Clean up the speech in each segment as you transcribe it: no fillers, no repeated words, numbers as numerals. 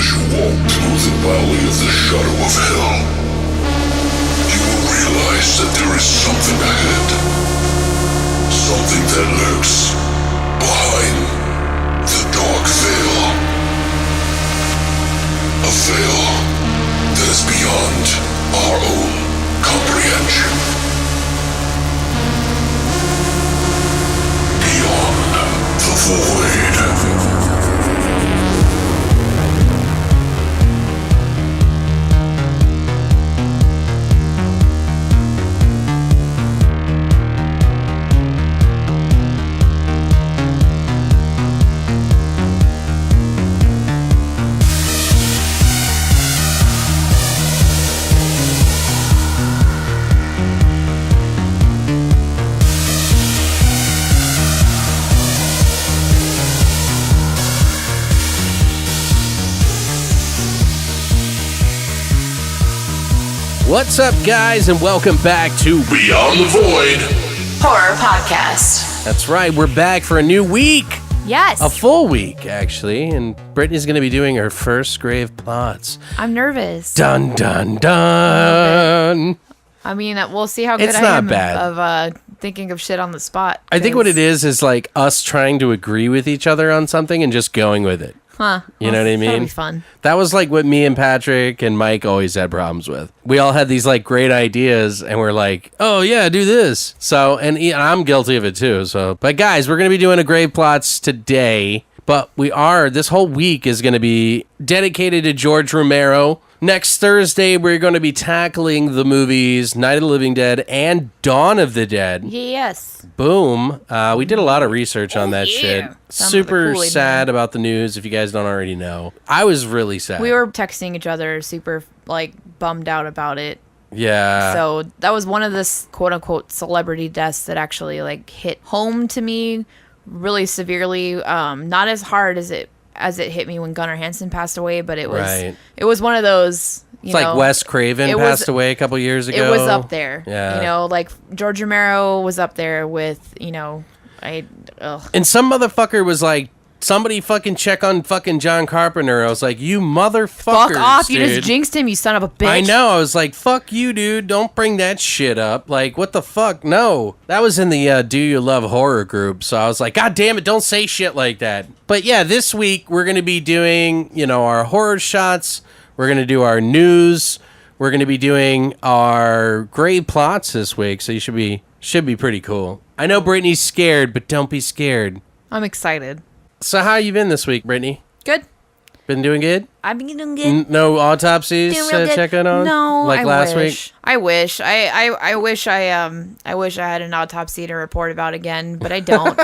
As you walk through the valley of the shadow of hell, you will realize that there is something ahead. Something that lurks behind the dark veil. A veil that is beyond our own comprehension. Beyond the void. What's up, guys, and welcome back to Beyond the Void Horror Podcast. That's right, we're back for a new week. Yes. A full week, actually, and Britney's going to be doing her first GravePlots. I'm nervous. Dun, dun, dun. I mean, we'll see how good It's I not am bad. of thinking of shit on the spot. I think what it is like us trying to agree with each other on something and just going with it. Huh. You know what I mean? That'll be fun. That was like what me and Patrick and Mike always had problems with. We all had these like great ideas and we're like, oh yeah, do this. So, and I'm guilty of it too. So, but guys, we're going to be doing a GravePlots today, but this whole week is going to be dedicated to George Romero. Next Thursday, we're going to be tackling the movies Night of the Living Dead and Dawn of the Dead. Yes. Boom. We did a lot of research on that shit. Super Kool-Aid sad Man. about the news, if you guys don't already know. I was really sad. We were texting each other super, bummed out about it. Yeah. So that was one of the quote-unquote celebrity deaths that actually, hit home to me really severely. Not as hard as it hit me when Gunnar Hansen passed away, but it was one of those. It's like Wes Craven passed away a couple years ago. It was up there. Yeah. George Romero was up there with, And some motherfucker was like, somebody fucking check on fucking John Carpenter. I was like, you motherfuckers, fuck off, dude. you just jinxed him, you son of a bitch. I know. I was like, fuck you, dude. Don't bring that shit up. Like, what the fuck? No. That was in the Do You Love Horror group. So I was like, God damn it, don't say shit like that. But yeah, this week we're going to be doing, our horror shots. We're going to do our news. We're going to be doing our GravePlots this week. So you should be pretty cool. I know Brittany's scared, but don't be scared. I'm excited. So how you been this week, Brittany? Good. Been doing good? I've been doing good. No autopsies checking on? No, like last week? I wish. I wish I had an autopsy to report about again, but I don't.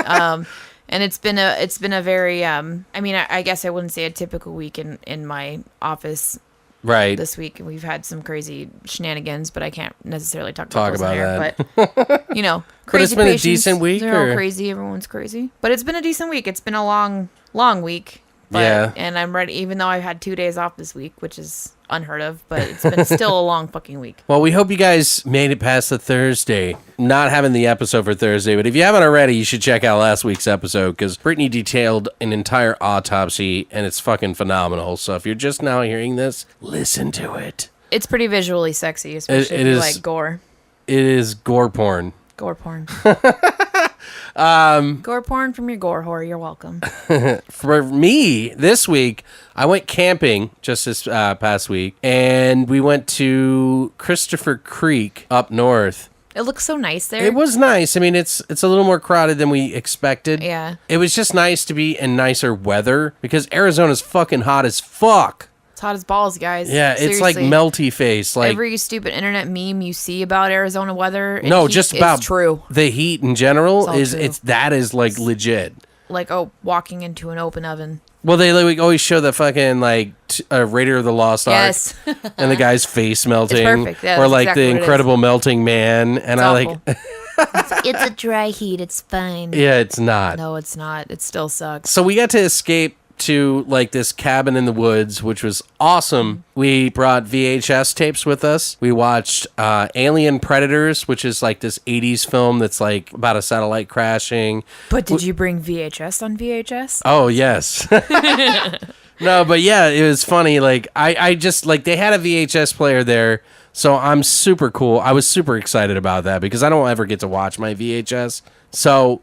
And it's been a very I guess I wouldn't say a typical week in my office. Right. This week we've had some crazy shenanigans, but I can't necessarily talk about that. But crazy. But it's been patients, a decent week. They're all crazy. Everyone's crazy. But it's been a decent week. It's been a long week. But, yeah. And I'm ready, even though I've had 2 days off this week, which is unheard of, but it's been still a long fucking week. Well, we hope you guys made it past the Thursday. Not having the episode for Thursday, but if you haven't already, you should check out last week's episode because Brittany detailed an entire autopsy and it's fucking phenomenal. So if you're just now hearing this, listen to it. It's pretty visually sexy, especially if you like gore. It is gore porn. Gore porn. Gore porn from your gore whore. You're welcome. For me, this week, I went camping just this past week, and we went to Christopher Creek up north. It looks so nice there. It was nice. I mean, it's a little more crowded than we expected. Yeah. It was just nice to be in nicer weather because Arizona's fucking hot as fuck. It's hot as balls, guys. Yeah, Seriously. it's like melty face. Like every stupid internet meme you see about Arizona weather. Just about true. The heat in general It's is like legit. Like walking into an open oven. Well, they always show the fucking Raider of the Lost Ark, yes, and the guy's face melting, it's perfect. Yeah, or like exactly the Incredible Melting Man, and it's a dry heat. It's fine. Yeah, it's not. No, it's not. It still sucks. So we got to escape to this cabin in the woods, which was awesome. We brought VHS tapes with us. We watched Alien Predators, which is this 80s film that's about a satellite crashing. But did you bring VHS on VHS? Oh, yes. No, but yeah, it was funny. Like, I just, like, they had a VHS player there, so I'm super cool. I was super excited about that because I don't ever get to watch my VHS. So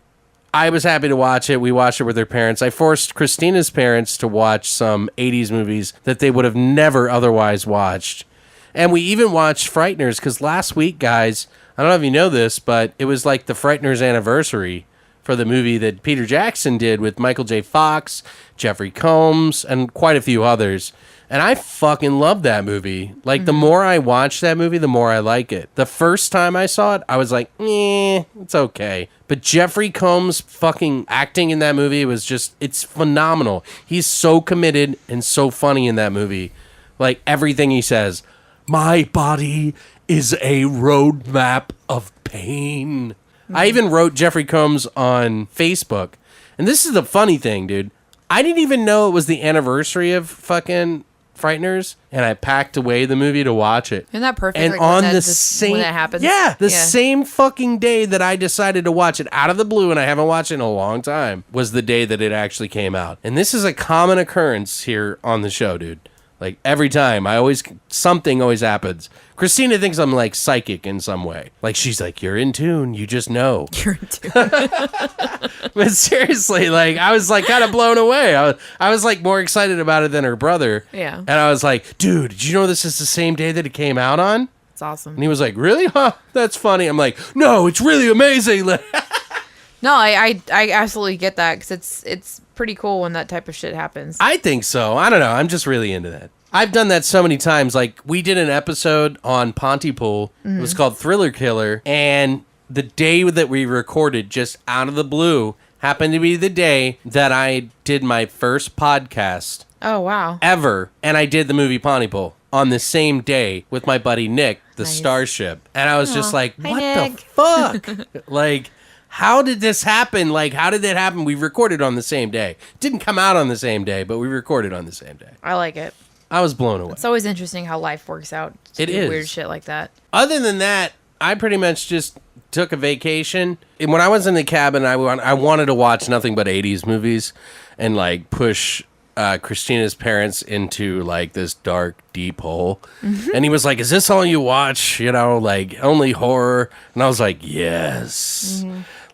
I was happy to watch it. We watched it with their parents. I forced Christina's parents to watch some 80s movies that they would have never otherwise watched. And we even watched Frighteners because last week, guys, I don't know if you know this, but it was like the Frighteners anniversary for the movie that Peter Jackson did with Michael J. Fox, Jeffrey Combs, and quite a few others. And I fucking love that movie. Like, the more I watch that movie, the more I like it. The first time I saw it, I was like, it's okay. But Jeffrey Combs' fucking acting in that movie was just, it's phenomenal. He's so committed and so funny in that movie. Like, everything he says. My body is a roadmap of pain. I even wrote Jeffrey Combs on Facebook. And this is the funny thing, dude. I didn't even know it was the anniversary of fucking Frighteners, and I packed away the movie to watch it. Isn't that perfect? And like, on when the same, when that happens? Yeah, the same fucking day that I decided to watch it out of the blue, and I haven't watched it in a long time, was the day that it actually came out. And this is a common occurrence here on the show, dude. Like, every time, something always happens. Christina thinks I'm, like, psychic in some way. Like, she's like, you're in tune. You just know. You're in tune. But seriously, like, I was, like, kind of blown away. I was, like, more excited about it than her brother. Yeah. And I was like, dude, did you know this is the same day that it came out on? It's awesome. And he was like, really? Huh? That's funny. I'm like, no, it's really amazing. No, I absolutely get that because it's pretty cool when that type of shit happens. I think so. I don't know. I'm just really into that. I've done that so many times. Like, we did an episode on Pontypool. It was called Thriller Killer. And the day that we recorded, just out of the blue, happened to be the day that I did my first podcast Oh, wow. ever. And I did the movie Pontypool on the same day with my buddy Nick, the Nice. Starship. And I was just like, Hi, what Nick. the fuck? Like, how did this happen? Like, how did that happen? We recorded on the same day. Didn't come out on the same day, but we recorded on the same day. I like it. I was blown away. It's always interesting how life works out. It Do is. weird shit like that. Other than that, I pretty much just took a vacation. And when I was in the cabin, I wanted to watch nothing but 80s movies and, like, push Christina's parents into, like, this dark, deep hole. And he was like, is this all you watch? You know, like, only horror? And I was like, yes.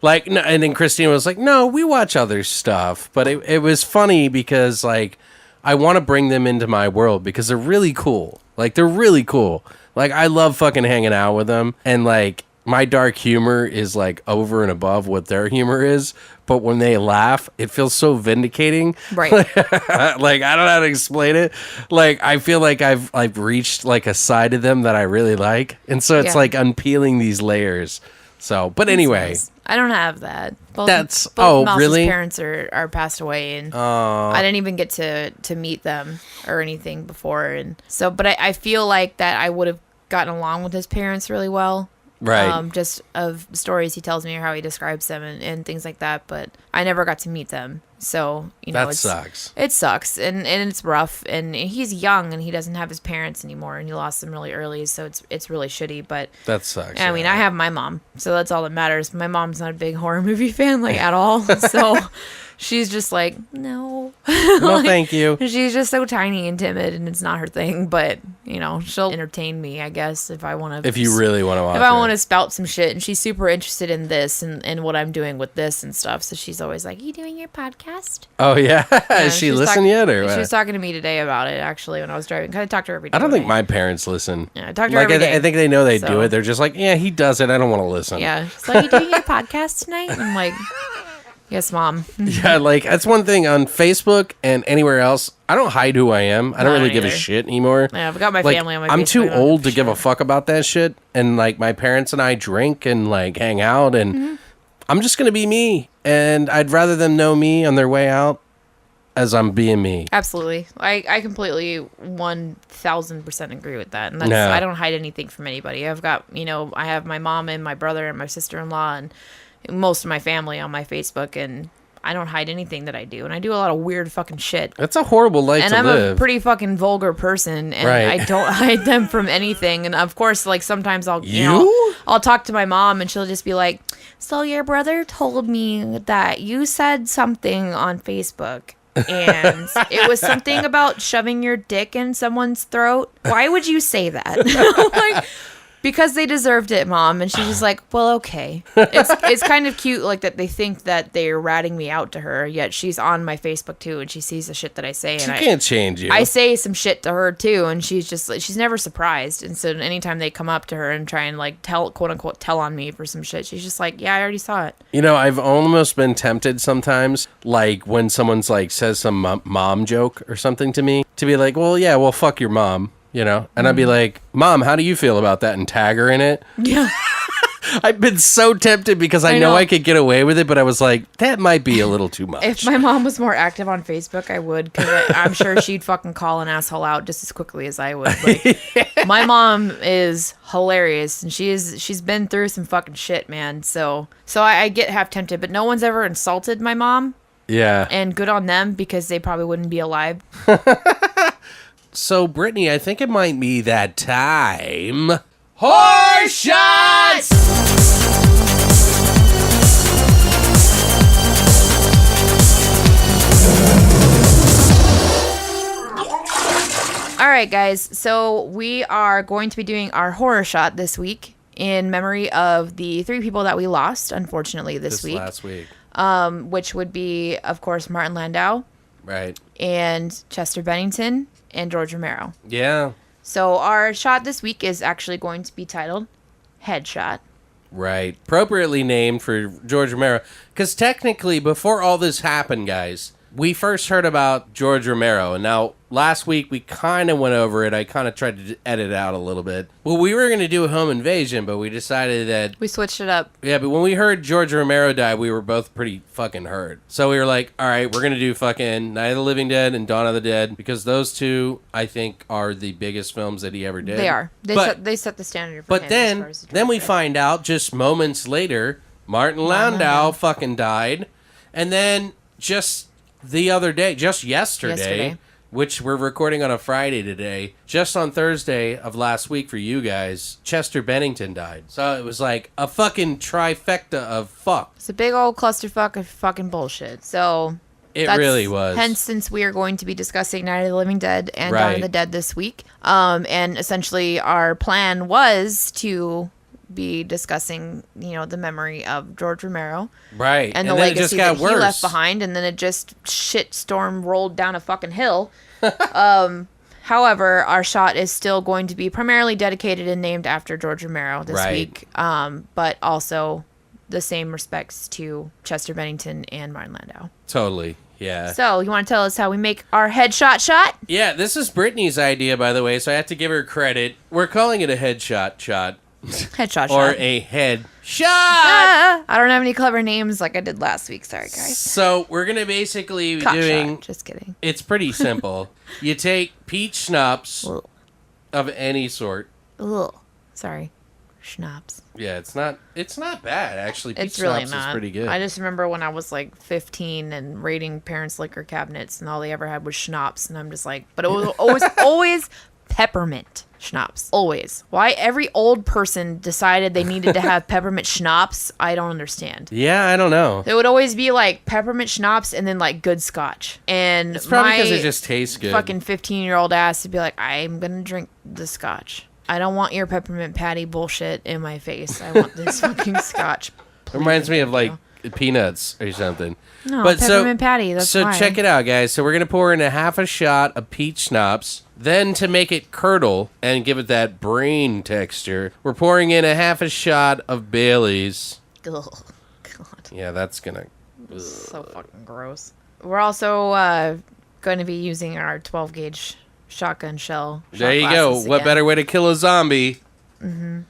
Like, no, and then Christina was like, no, we watch other stuff. But it was funny because, like, I want to bring them into my world because they're really cool. Like, they're really cool. Like, I love fucking hanging out with them. And, like, my dark humor is, like, over and above what their humor is. But when they laugh, it feels so vindicating. Right. Like, I don't know how to explain it. Like, I feel like I've reached, like, a side of them that I really like. And so it's, like, unpeeling these layers. So, but anyway. Nice. I don't have that. Both Mouse's really? parents are passed away, and I didn't even get to meet them or anything before. And so, but I feel like that I would have gotten along with his parents really well. Right. Just of stories he tells me or how he describes them and things like that. But I never got to meet them. So, you know, That sucks. It sucks. And it's rough. And he's young and he doesn't have his parents anymore. And he lost them really early. So it's really shitty. But That sucks. I mean, I have my mom. So that's all that matters. My mom's not a big horror movie fan, like, at all. So she's just like, no. No, thank you. She's just so tiny and timid, and it's not her thing. But, you know, she'll entertain me, I guess, if I want to. If you really want to watch If I it. want to spout some shit. And she's super interested in this and what I'm doing with this and stuff. So she's always like, you doing your podcast? Oh, yeah? Yeah, Has she was listened yet? Or She what? was talking to me today about it, actually, when I was driving. Kind of talked to her every day. I don't when think my parents listen. Yeah, I talk to her every day. I think they know they do So- it. They're just like, yeah, he does it. I don't want to listen. Yeah. She's like, you doing your podcast tonight? And I'm like, yes, Mom. Yeah, like, that's one thing on Facebook and anywhere else. I don't hide who I am. I don't No, really I give a either. shit anymore. Yeah, I've got my Like, family on my I'm Facebook. too I don't old to give give a shit. fuck about that shit. And, like, my parents and I drink and, like, hang out. And I'm just going to be me. And I'd rather them know me on their way out as I'm being me. Absolutely. I completely 1,000% agree with that. And that's, Yeah. I don't hide anything from anybody. I've got, you know, I have my mom and my brother and my sister-in-law and most of my family on my Facebook, and I don't hide anything that I do. And I do a lot of weird fucking shit. That's a horrible life And to I'm live. a pretty fucking vulgar person, and Right. I don't hide them from anything. And of course, like, sometimes I'll You? I'll talk to my mom, and she'll just be like, "So your brother told me that you said something on Facebook." And it was something about shoving your dick in someone's throat. Why would you say that? Like, because they deserved it, Mom. And she's just like, well, okay. It's kind of cute, like, that they think that they're ratting me out to her, yet she's on my Facebook too, and she sees the shit that I say. And She can't change you. I say some shit to her too, and she's just like, she's never surprised. And so anytime they come up to her and try and like quote unquote tell on me for some shit, she's just like, yeah, I already saw it. You know, I've almost been tempted sometimes, like when someone's like says some mom joke or something to me, to be like, well, yeah, well, fuck your mom, you know? And I'd be like, Mom, how do you feel about that? And tag her in it. Yeah. I've been so tempted because I know I could get away with it, but I was like, that might be a little too much. If my mom was more active on Facebook, I would, because I'm sure she'd fucking call an asshole out just as quickly as I would. Like, my mom is hilarious, and she's been through some fucking shit, man. So I get half tempted, but no one's ever insulted my mom. Yeah. And good on them, because they probably wouldn't be alive. So, Brittany, I think it might be that time. Horse shots! All right, guys. So we are going to be doing our horror shot this week in memory of the 3 people that we lost, unfortunately, this week. Last week. Which would be, of course, Martin Landau. Right. And Chester Bennington and George Romero. Yeah. So our shot this week is actually going to be titled Headshot. Right. Appropriately named for George Romero. Because technically, before all this happened, guys, we first heard about George Romero. And now, last week, we kind of went over it. I kind of tried to edit out a little bit. Well, we were going to do a home invasion, but we decided that... We switched it up. Yeah, but when we heard George Romero die, we were both pretty fucking hurt. So we were like, all right, we're going to do fucking Night of the Living Dead and Dawn of the Dead, because those two, I think, are the biggest films that he ever did. They are. They set the standard for him. But then we find out, just moments later, Martin Landau fucking died. And then just the other day, just yesterday, which we're recording on a Friday today, just on Thursday of last week for you guys, Chester Bennington died. So it was like a fucking trifecta of fuck. It's a big old clusterfuck of fucking bullshit. So it really was. Hence, since we are going to be discussing Night of the Living Dead and Dawn of the Dead this week, and essentially our plan was to be discussing, the memory of George Romero. Right. And the legacy that he left behind, and then it just shitstorm rolled down a fucking hill. However, our shot is still going to be primarily dedicated and named after George Romero this week, but also the same respects to Chester Bennington and Martin Landau. Totally. Yeah. So, you want to tell us how we make our headshot shot? Yeah, this is Brittany's idea, by the way, so I have to give her credit. We're calling it a headshot shot. Headshot shot. Or a head shot. I don't have any clever names like I did last week. Sorry, guys. So we're going to basically be Cock doing... shot. Just kidding. It's pretty simple. You take peach schnapps of any sort. Ugh. Sorry. Schnapps. Yeah, it's not bad, actually. Peach It's really schnapps not. is pretty good. I just remember when I was like 15 and raiding parents' liquor cabinets, and all they ever had was schnapps, and I'm just like, but it was always peppermint schnapps. Always. Why every old person decided they needed to have peppermint schnapps, I don't understand. Yeah, I don't know. It would always be like peppermint schnapps and then like good scotch. And it's probably because it just tastes good. Fucking 15-year-old ass would be like, I'm gonna drink the scotch. I don't want your peppermint patty bullshit in my face. I want this fucking scotch. It reminds me of like peanuts or something. No, but peppermint patty. That's so why. Check it out, guys. So we're gonna pour in a half a shot of peach schnapps. Then to make it curdle and give it that brain texture, we're pouring in a half a shot of Bailey's. Ugh, God. Yeah, that's gonna. So fucking gross. We're also going to be using our 12 gauge shotgun shell. There you go. Again. What better way to kill a zombie? Mm-hmm.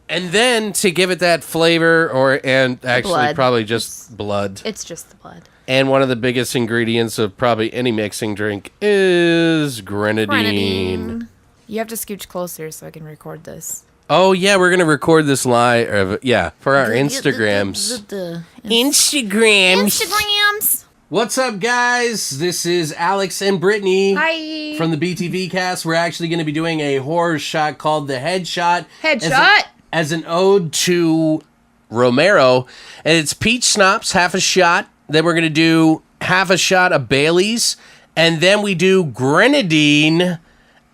And then to give it that flavor, probably just blood. It's just the blood. And one of the biggest ingredients of probably any mixing drink is grenadine. You have to scooch closer so I can record this. Oh, yeah, we're going to record this live. For our Instagrams. Instagrams. What's up, guys? This is Alex and Brittany. Hi. From the BTV cast. We're actually going to be doing a horror shot called The Headshot. Headshot? As an ode to Romero. And it's peach schnapps, half a shot. Then we're going to do half a shot of Bailey's, and then we do grenadine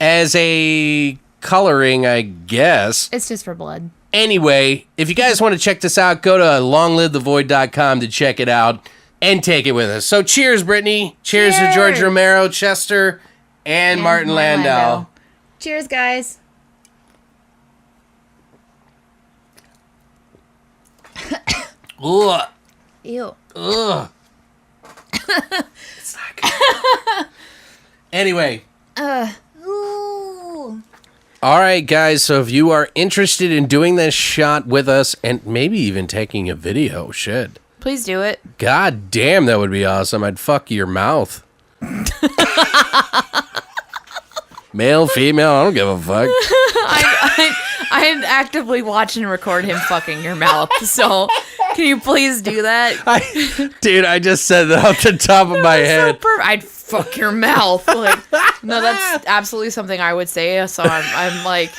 as a coloring, I guess. It's just for blood. Anyway, if you guys want to check this out, go to longlivethevoid.com to check it out and take it with us. So cheers, Brittany. Cheers to George Romero, Chester, and Martin Landau. Cheers, guys. Ugh. Ew. Ugh. It's not good. Anyway. Ooh. All right, guys. So if you are interested in doing this shot with us and maybe even taking a video, shit. Please do it. God damn, that would be awesome. I'd fuck your mouth. Male, female, I don't give a fuck. I'm actively watching and record him fucking your mouth. So can you please do that? Dude, I just said that off the top of my head. So I'd fuck your mouth. Like, no, that's absolutely something I would say. So I'm like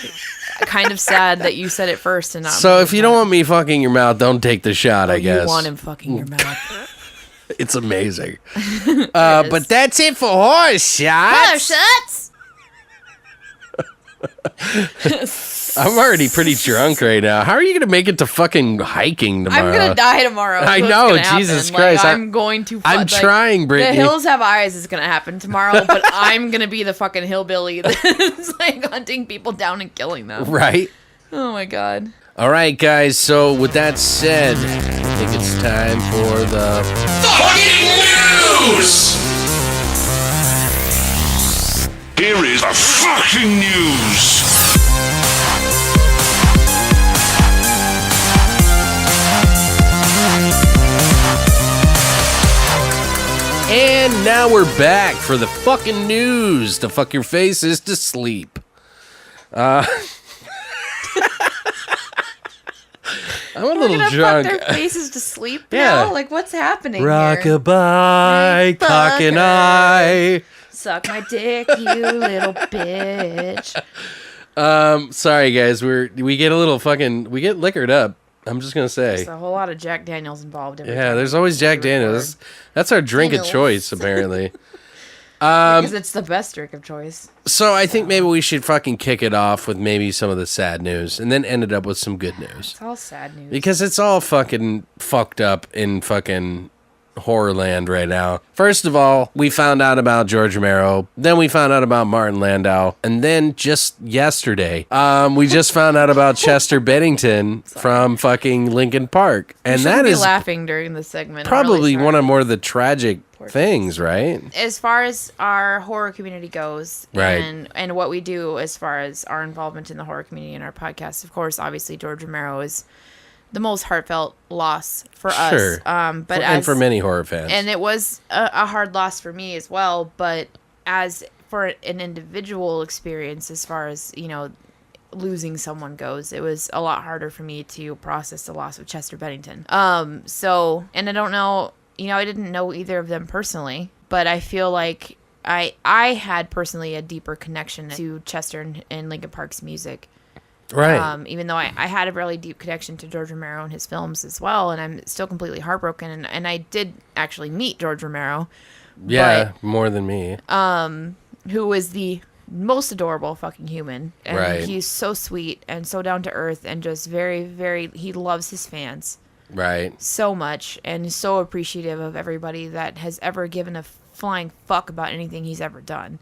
kind of sad that you said it first. And so if you don't want me fucking your mouth, don't take the shot, I guess. You want him fucking your mouth. It's amazing. But that's it for horse shots. I'm already pretty drunk right now. How are you going to make it to fucking hiking tomorrow? I'm going to die tomorrow. I know, Jesus Christ. I'm going to... I'm trying, Brittany. The hills have eyes is going to happen tomorrow, but I'm going to be the fucking hillbilly that's like hunting people down and killing them. Right? Oh my God. All right, guys. So with that said, I think it's time for the... Fucking news! Here is the fucking news! And now we're back for the fucking news. To fuck your faces to sleep. I'm a little drunk. Fuck their faces to sleep Yeah. now? Like, what's happening here? Rockabye, cock and I. Suck my dick, you little bitch. Sorry guys, we get a little fucking, we get liquored up. I'm just gonna say. There's a whole lot of Jack Daniels involved. Yeah, there's always Jack Daniels. That's our drink of choice, apparently. Because it's the best drink of choice. So I think maybe we should fucking kick it off with maybe some of the sad news, and then end it up with some good news. It's all sad news. Because it's all fucking fucked up in fucking horror land right now. First of all, we found out about George Romero. Then we found out about Martin Landau. And then just yesterday, we just found out about Chester Bennington from fucking Linkin Park. And that is laughing during the segment. probably one of more of the tragic things, right? As far as our horror community goes, right, and what we do as far as our involvement in the horror community and our podcast, of course, obviously George Romero is the most heartfelt loss for us. And for many horror fans. And it was a hard loss for me as well. But as for an individual experience, as far as, you know, losing someone goes, it was a lot harder for me to process the loss of Chester Bennington. So, and I don't know, you know, I didn't know either of them personally, but I feel like I had personally a deeper connection to Chester and Linkin Park's music. Right. Even though I had a really deep connection to George Romero and his films as well, and I'm still completely heartbroken. And I did actually meet George Romero. Yeah, more than me. Who is the most adorable fucking human. And right. He's so sweet and so down to earth and just very, very, he loves his fans. Right. So much, and so appreciative of everybody that has ever given a flying fuck about anything he's ever done.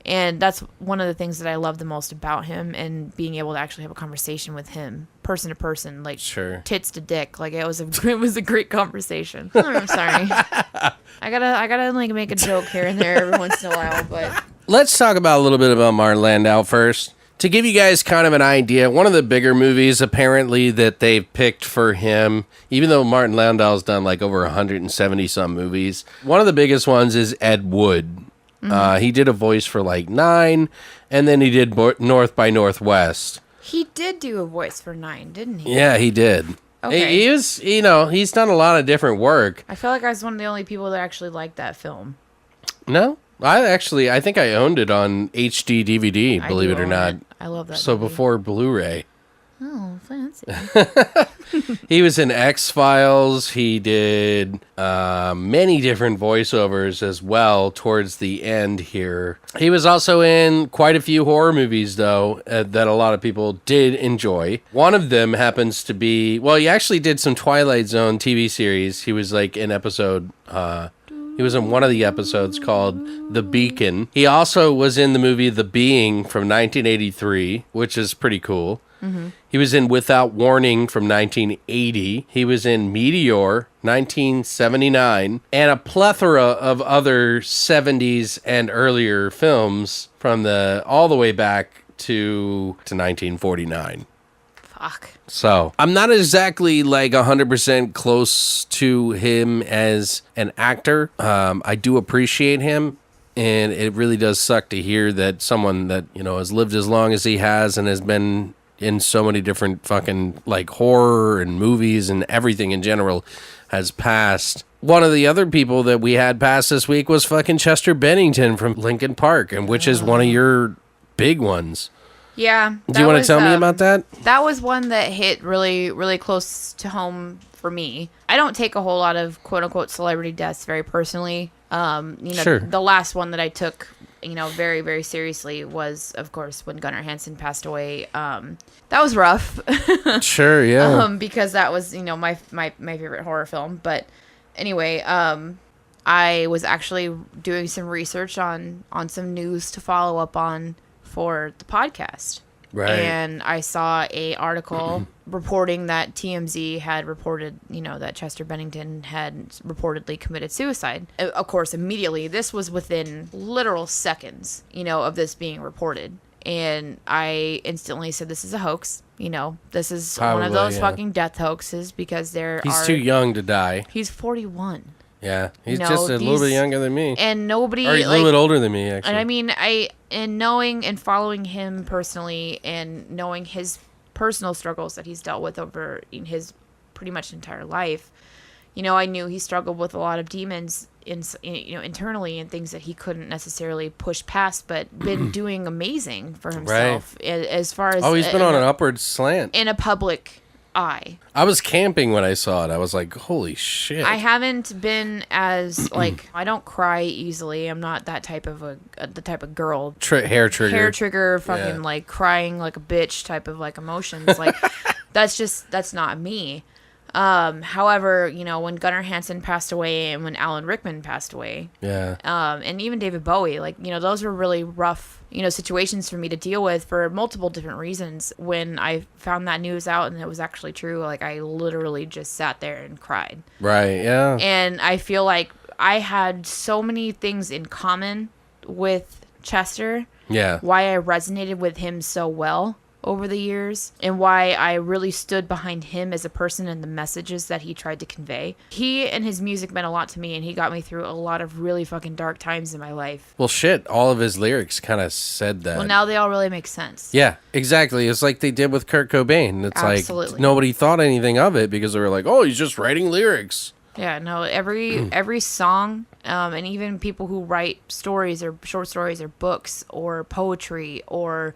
And that's one of the things that I love the most about him, and being able to actually have a conversation with him, person to person, like tits to dick. Like it was a great conversation. Oh, I'm sorry. I gotta like make a joke here and there every once in a while, but let's talk about a little bit about Martin Landau first. To give you guys kind of an idea, one of the bigger movies apparently that they've picked for him, even though Martin Landau's done like over 170 some movies, one of the biggest ones is Ed Wood. Mm-hmm. He did a voice for like 9, and then he did North by Northwest. He did do a voice for 9, didn't he? Yeah, he did. Okay. He was, you know, he's done a lot of different work. I feel like I was one of the only people that actually liked that film. No? I think I owned it on HD DVD, believe it or not. I love that So movie. before Blu-ray. Oh, fancy. He was in X-Files. He did many different voiceovers as well towards the end here. He was also in quite a few horror movies, though, that a lot of people did enjoy. One of them happens to be... Well, he actually did some Twilight Zone TV series. He was like in episode... He was in one of the episodes called The Beacon. He also was in the movie The Being from 1983, which is pretty cool. Mm-hmm. He was in Without Warning from 1980. He was in Meteor, 1979, and a plethora of other 70s and earlier films from all the way back to 1949. Fuck. So, I'm not exactly like 100% close to him as an actor. I do appreciate him, and it really does suck to hear that someone that, has lived as long as he has and has been in so many different fucking like horror and movies and everything in general has passed. One of the other people that we had pass this week was fucking Chester Bennington from Linkin Park, and which is one of your big ones. Yeah. Do you want to tell me about that? That was one that hit really, really close to home for me. I don't take a whole lot of quote unquote celebrity deaths very personally. Sure. The last one that I took, very, very seriously was, of course, when Gunnar Hansen passed away. That was rough. Sure, yeah. Because that was, my favorite horror film. But anyway, I was actually doing some research on some news to follow up on for the podcast. Right. And I saw a article reporting that TMZ had reported, that Chester Bennington had reportedly committed suicide. Of course, immediately, this was within literal seconds, of this being reported. And I instantly said, this is a hoax. This is one of those fucking death hoaxes because He's too young to die. He's 41. Yeah, he's just a little bit younger than me. And nobody... Or he's a little bit older than me, actually. And I mean, in knowing and following him personally and knowing his personal struggles that he's dealt with over in his pretty much entire life, I knew he struggled with a lot of demons internally and things that he couldn't necessarily push past, but been doing amazing for himself as far as... Oh, he's been on an upward slant. In a public eye. I was camping when I saw it. I was like, holy shit. I haven't been as I don't cry easily. I'm not that type of the type of girl. Hair trigger fucking like crying like a bitch type of like emotions. Like that's not me. However, when Gunnar Hansen passed away and when Alan Rickman passed away, and even David Bowie, those were really rough, situations for me to deal with for multiple different reasons. When I found that news out and it was actually true, I literally just sat there and cried. Right. Yeah. And I feel like I had so many things in common with Chester. Yeah. Why I resonated with him so well over the years and why I really stood behind him as a person and the messages that he tried to convey. He and his music meant a lot to me, and he got me through a lot of really fucking dark times in my life. Well, shit, all of his lyrics kind of said that. Well, now they all really make sense. Yeah, exactly. It's like they did with Kurt Cobain. It's Absolutely. Like nobody thought anything of it because they were like, oh, he's just writing lyrics. Yeah, no, every song, and even people who write stories or short stories or books or poetry or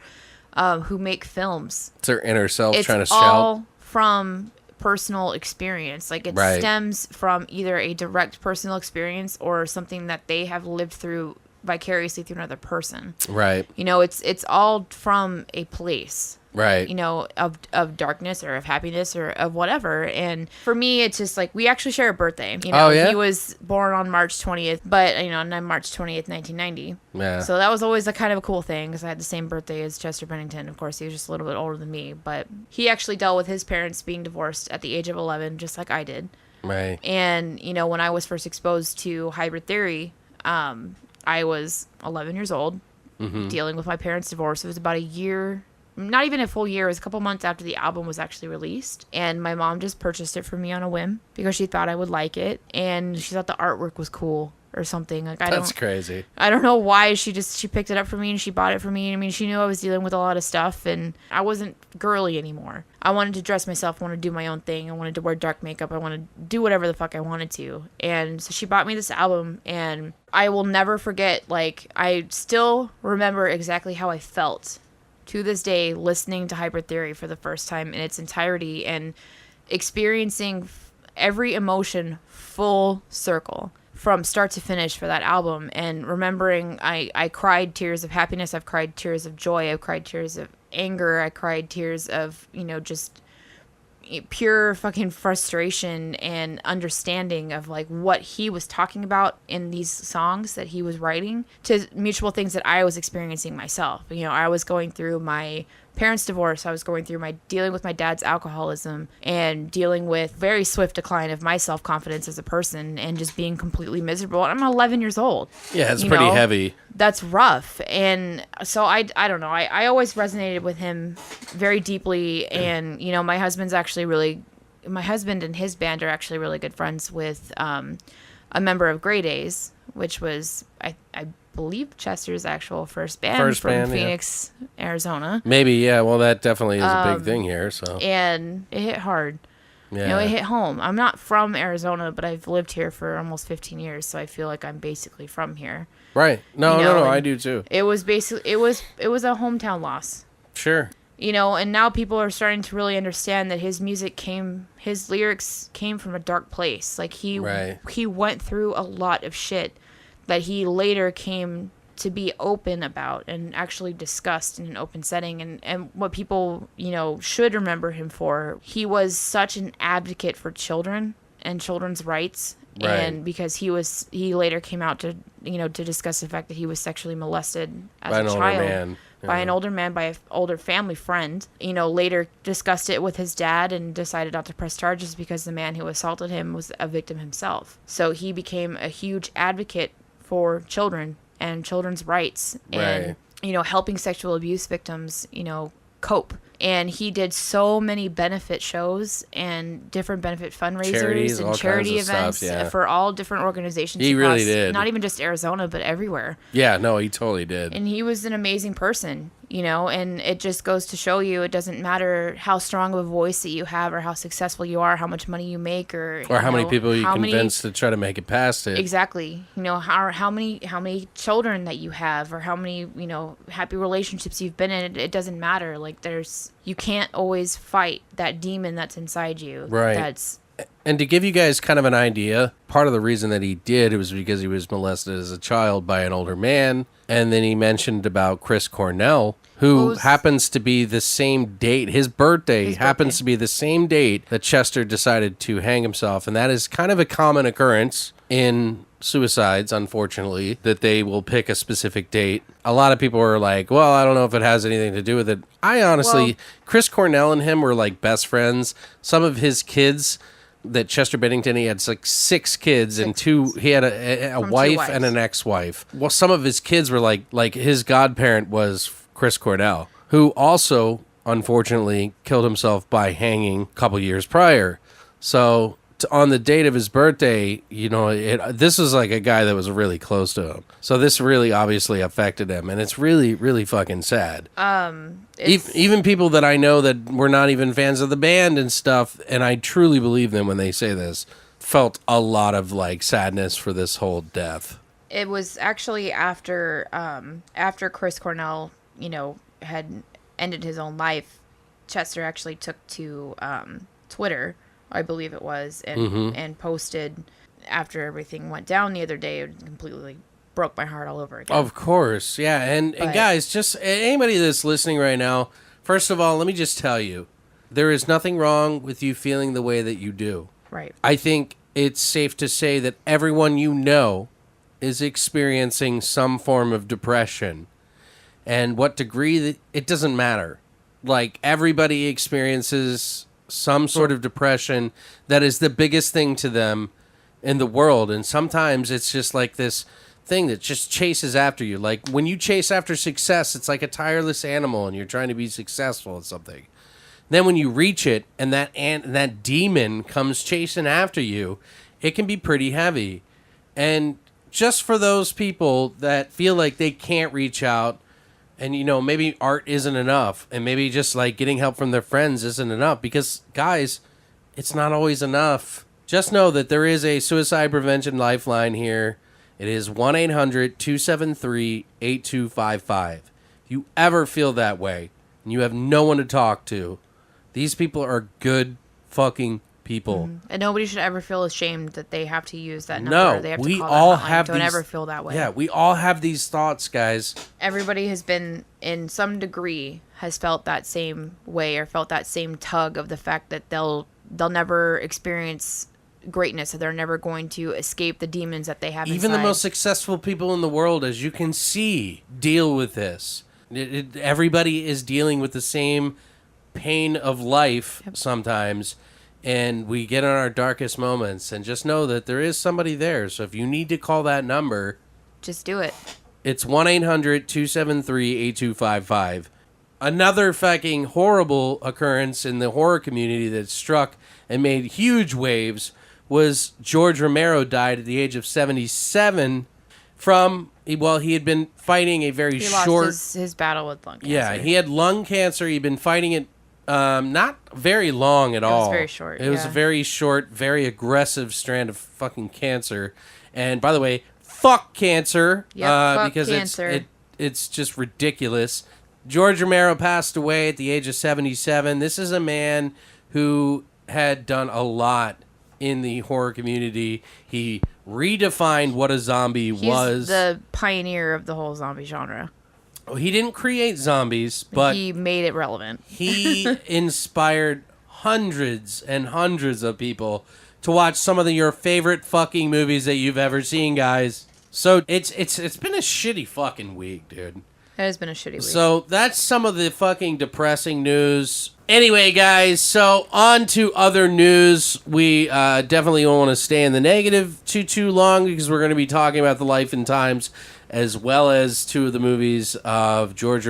who make films. It's their inner self trying to It's shout. all from personal experience. It Right. stems from either a direct personal experience or something that they have lived through vicariously through another person. Right. It's all from a place. Right. Of darkness or of happiness or of whatever. And for me, it's just we actually share a birthday. Oh, yeah? He was born on March 20th, but, on March 20th, 1990. Yeah. So that was always a kind of a cool thing because I had the same birthday as Chester Bennington. Of course, he was just a little bit older than me, but he actually dealt with his parents being divorced at the age of 11, just like I did. Right. And, when I was first exposed to hybrid theory, I was 11 years old, dealing with my parents' divorce. It was about a year, not even a full year. It was a couple months after the album was actually released. And my mom just purchased it for me on a whim because she thought I would like it. And she thought the artwork was cool or something. That's crazy. I don't know why she picked it up for me and she bought it for me. I mean, she knew I was dealing with a lot of stuff and I wasn't girly anymore. I wanted to dress myself. I wanted to do my own thing. I wanted to wear dark makeup. I wanted to do whatever the fuck I wanted to. And so she bought me this album and I will never forget, I still remember exactly how I felt to this day listening to Hypertheory for the first time in its entirety and experiencing every emotion full circle from start to finish for that album, and remembering I cried tears of happiness, I've cried tears of joy, I've cried tears of anger, I cried tears of, just pure fucking frustration and understanding of like what he was talking about in these songs that he was writing, to mutual things that I was experiencing myself. I was going through my parents' divorce, I was going through dealing with my dad's alcoholism and dealing with very swift decline of my self-confidence as a person and just being completely miserable. And I'm 11 years old. Yeah, it's pretty heavy. That's rough. And so I don't know. I always resonated with him very deeply. And, my husband and his band are actually really good friends with a member of Grey Days, which was, I believe, Chester's actual first band from Phoenix, Arizona. Maybe, yeah. Well, that definitely is a big thing here. So, and it hit hard. Yeah. It hit home. I'm not from Arizona, but I've lived here for almost 15 years, so I feel like I'm basically from here. Right. No, I do too. It was basically it was a hometown loss. Sure. And now people are starting to really understand that his lyrics came from a dark place. Like he went through a lot of shit that he later came to be open about and actually discussed in an open setting. And what people, should remember him for, he was such an advocate for children and children's rights. Right. And because he later came out to, to discuss the fact that he was sexually molested as a child. By an older man, by an older family friend. Later discussed it with his dad and decided not to press charges because the man who assaulted him was a victim himself. So he became a huge advocate for children and children's rights and, helping sexual abuse victims, cope. And he did so many benefit shows and different benefit fundraisers and charity events for all different organizations. He really did. Not even just Arizona, but everywhere. Yeah, no, he totally did. And he was an amazing person, and it just goes to show you it doesn't matter how strong of a voice that you have or how successful you are, how much money you make, or how many people you convince to try to make it past it. Exactly. How many children that you have or how many, happy relationships you've been in. It doesn't matter. Like you can't always fight that demon that's inside you. Right. And to give you guys kind of an idea, part of the reason that he did was because he was molested as a child by an older man. And then he mentioned about Chris Cornell, who happens to be the same date. His birthday happens to be the same date that Chester decided to hang himself. And that is kind of a common occurrence in suicides, unfortunately, that they will pick a specific date. A lot of people are like, well, I don't know if it has anything to do with it. I honestly, Chris Cornell and him were like best friends. Some of his kids that Chester Bennington, he had like 6 kids and he had a wife and an ex-wife. Well, some of his kids were like his godparent was Chris Cornell, who also, unfortunately, killed himself by hanging a couple years prior. So on the date of his birthday, this was like a guy that was really close to him. So this really obviously affected him, and it's really, really fucking sad. Even people that I know that were not even fans of the band and stuff, and I truly believe them when they say this, felt a lot of like sadness for this whole death. It was actually after Chris Cornell, had ended his own life. Chester actually took to Twitter, I believe it was, and posted after everything went down the other day. It completely broke my heart all over again. Of course, yeah. And guys, just anybody that's listening right now, first of all, let me just tell you, there is nothing wrong with you feeling the way that you do. Right. I think it's safe to say that everyone you know is experiencing some form of depression. And what degree, it doesn't matter. Like, everybody experiences some sort of depression that is the biggest thing to them in the world. And sometimes it's just like this thing that just chases after you. Like when you chase after success, it's like a tireless animal and you're trying to be successful at something. Then when you reach it and that demon comes chasing after you, it can be pretty heavy. And just for those people that feel like they can't reach out, and, maybe art isn't enough, and maybe just, like, getting help from their friends isn't enough, because, guys, it's not always enough. Just know that there is a suicide prevention lifeline here. It is 1-800-273-8255. If you ever feel that way, and you have no one to talk to, these people are good fucking people. And nobody should ever feel ashamed that they have to use that number. No, They have we to call all that hotline. have Don't these, ever feel that way. Yeah, we all have these thoughts, guys. Everybody has been, in some degree, has felt that same way or felt that same tug of the fact that they'll never experience greatness, or they're never going to escape the demons that they have Even inside. the most successful people in the world, as you can see, deal with this. Everybody is dealing with the same pain of life sometimes, and we get in our darkest moments, and just know that there is somebody there. So if you need to call that number, just do it. it's 1-800-273-8255. Another fucking horrible occurrence in the horror community that struck and made huge waves was George Romero died at the age of 77 from, well, he had been fighting a very short... lost his battle with lung cancer. Yeah, he had lung cancer. He'd been fighting it not very long at all. It was very short, It was a very short, very aggressive strand of fucking cancer. And by the way, fuck cancer. Fuck because cancer. it's just ridiculous. George Romero passed away at the age of 77. This is a man who had done a lot in the horror community. He redefined what a zombie was. He's the pioneer of the whole zombie genre. Oh, he didn't create zombies, but he made it relevant. He inspired hundreds and hundreds of people to watch some of your favorite fucking movies that you've ever seen, guys. So it's been a shitty fucking week, dude. It has been a shitty week. So that's some of the fucking depressing news. Anyway, guys, so on to other news. We definitely don't want to stay in the negative too long, because we're going to be talking about the life and times, as well as two of the movies of George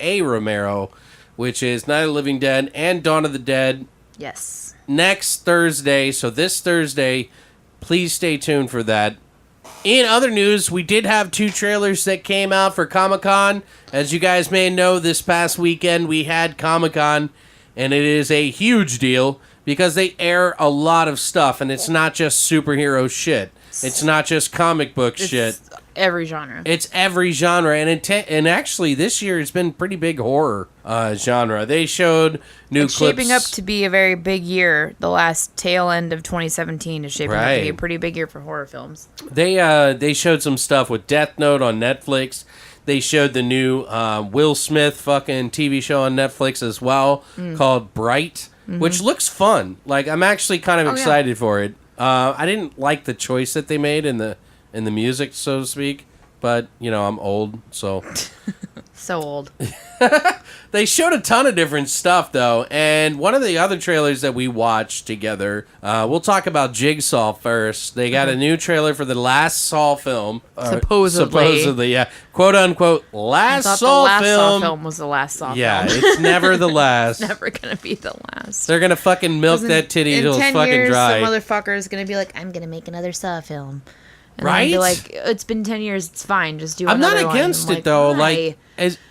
A. Romero, which is Night of the Living Dead and Dawn of the Dead. Yes. Next Thursday, so this Thursday, please stay tuned for that. In other news, we did have 2 trailers that came out for Comic-Con. As you guys may know, this past weekend we had Comic-Con, and it is a huge deal because they air a lot of stuff, and it's not just superhero shit. It's not just comic book shit. Every genre. It's every genre, and actually this year it's been pretty big horror genre. They showed new it's clips. shaping up to be a very big year. The last tail end of 2017 is shaping up to be a pretty big year for horror films. They showed some stuff with Death Note on Netflix. They showed the new Will Smith fucking TV show on Netflix as well, called Bright, which looks fun. Like, I'm actually kind of excited for it. I didn't like the choice that they made in the music, so to speak, but I'm old, so So old. They showed a ton of different stuff, though, and one of the other trailers that we watched together, we'll talk about Jigsaw first. They got a new trailer for the last Saw film. Supposedly, yeah. Quote-unquote, last Saw last film. Saw film was the last Saw film. Yeah, it's never the last. It's never going to be the last. They're going to fucking milk that titty till it's fucking dry. Some motherfucker is going to be like, I'm going to make another Saw film. And right? Be like, it's been 10 years, it's fine, just do I'm another not against one. it, though. Why?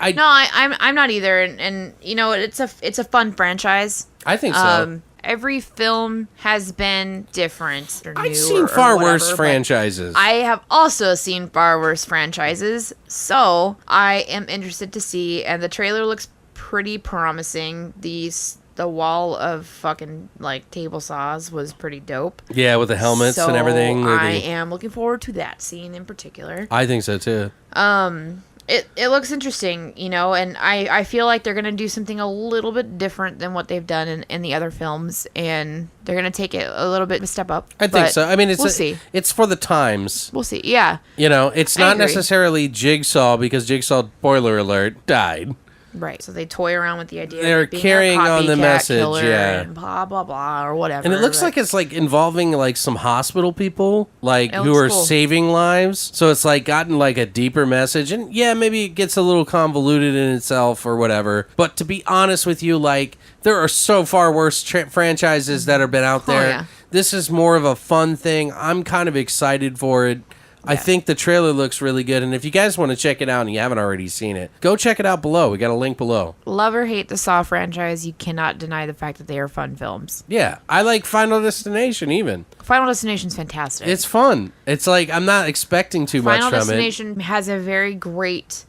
I'm not either, and it's a fun franchise. I think so. Every film has been different or new. I've seen far worse franchises. I have also seen far worse franchises, so I am interested to see, and the trailer looks pretty promising. The wall of fucking like table saws was pretty dope. Yeah, with the helmets and everything. I am looking forward to that scene in particular. I think so too. It looks interesting, and I feel like they're gonna do something a little bit different than what they've done in the other films, and they're gonna take it a little bit of a step up. I think so. I mean, we'll see. It's for the times. We'll see. Yeah. It's not necessarily Jigsaw, because Jigsaw, spoiler alert, died. Right. So they toy around with the idea they're of being carrying on the message, and blah blah blah or whatever. And it looks like it's like involving like some hospital people, like who are cool. saving lives. So it's like gotten like a deeper message, and yeah, maybe it gets a little convoluted in itself or whatever. But to be honest with you, like there are so far worse franchises that have been out there. Yeah. This is more of a fun thing. I'm kind of excited for it. I think the trailer looks really good, and if you guys want to check it out and you haven't already seen it, go check it out below. We got a link below. Love or hate the Saw franchise, you cannot deny the fact that they are fun films. Yeah, I like Final Destination even. Final Destination's fantastic. It's fun. It's like I'm not expecting too much from it. Final Destination has a very great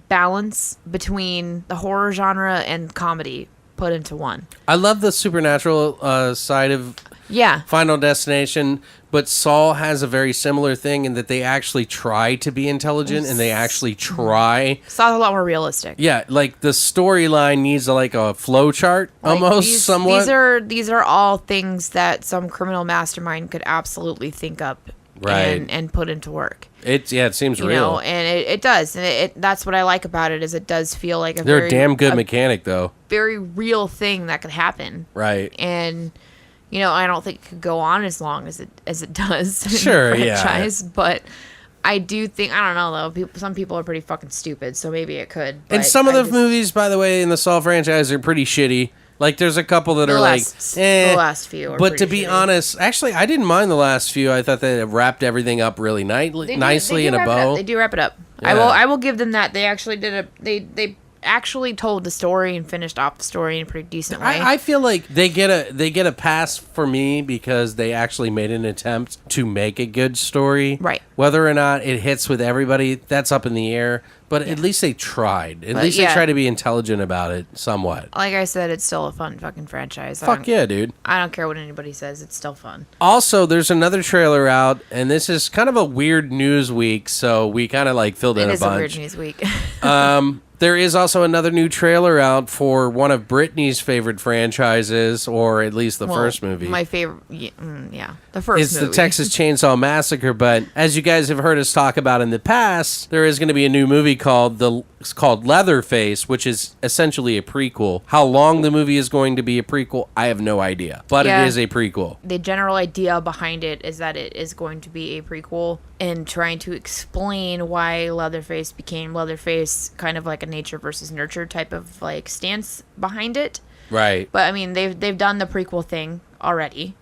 balance between the horror genre and comedy put into one. I love the supernatural side of Yeah. Final Destination, but Saw has a very similar thing in that they actually try to be intelligent and they actually try. Saw's a lot more realistic. Yeah, like the storyline needs like a flow chart almost somewhat. These are all things that some criminal mastermind could absolutely think up and put into work. It seems You real. know, and it does. And that's what I like about it is it does feel like They're a damn good mechanic though. very real thing that could happen. Right. And you know, I don't think it could go on as long as it does. Sure, in the yeah. franchise, but I do think I don't know though. Some people are pretty fucking stupid, so maybe it could. And but some of I the movies, by the way, in the Saw franchise are pretty shitty. Like there's a couple that the are last, the last few. Are But pretty to be shitty. honest, actually, I didn't mind the last few. I thought they wrapped everything up really nicely in a wrap it up. bow. They do wrap it up. Yeah. I will give them that. They actually did they actually told the story and finished off the story in a pretty decent way. I feel like they get a pass for me because they actually made an attempt to make a good story. Right. Whether or not it hits with everybody, that's up in the air. But at least they tried. At least they yeah. tried to be intelligent about it somewhat. Like I said, it's still a fun fucking franchise. Fuck yeah, dude. I don't care what anybody says. It's still fun. Also, there's another trailer out, and this is kind of a weird news week, so we kind of like filled in It a is bunch. a weird news week. There is also another new trailer out for one of Britney's favorite franchises, or at least the first movie. My favorite, yeah, the first It's movie. the Texas Chainsaw Massacre, but as you guys have heard us talk about in the past, there is going to be a new movie called Leatherface, which is essentially a prequel. How long the movie is going to be a prequel, I have no idea, but Yeah. it is a prequel. The general idea behind it is that it is going to be a prequel and trying to explain why Leatherface became Leatherface, kind of like a nature versus nurture type of like stance behind it. Right. But I mean, they've done the prequel thing already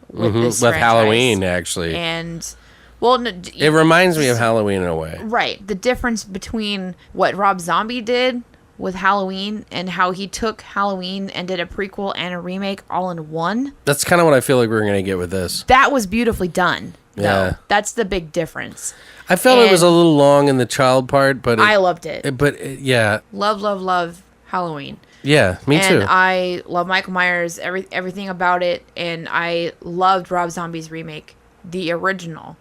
with this With franchise. Halloween, actually. And well, It reminds me of Halloween in a way. right. The difference between what Rob Zombie did with Halloween and how he took Halloween and did a prequel and a remake all in one. That's kind of what I feel like we're going to get with this. That was beautifully done. Though. Yeah. That's the big difference. I felt it was a And little long in the child part, but I loved it. Yeah, Love Halloween. yeah, me And too. I love Michael Myers, everything about it, and I loved Rob Zombie's remake, the original.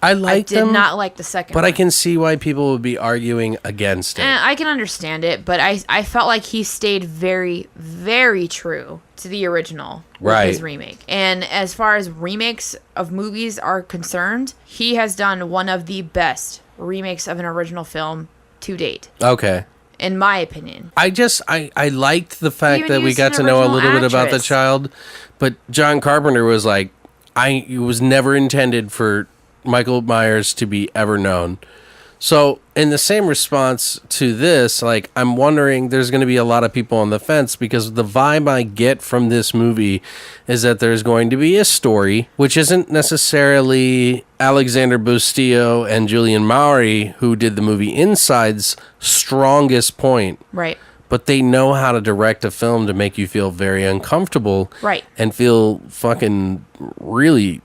I I liked did them, not like the second but one. I can see why people would be arguing against it. And I can understand it, but I felt like he stayed very, very true to the original with his remake. And as far as remakes of movies are concerned, he has done one of the best remakes of an original film to date, Okay. in my opinion. I liked the fact Even that we used got an to know a original little bit about the actress. child, but John Carpenter was like, it was never intended for Michael Myers to be ever known. So, in the same response to this, like, I'm wondering, there's going to be a lot of people on the fence because the vibe I get from this movie is that there's going to be a story, which isn't necessarily Alexander Bustillo and Julian Maury, who did the movie Inside's strongest point. Right. But they know how to direct a film to make you feel very uncomfortable. Right. And feel fucking really,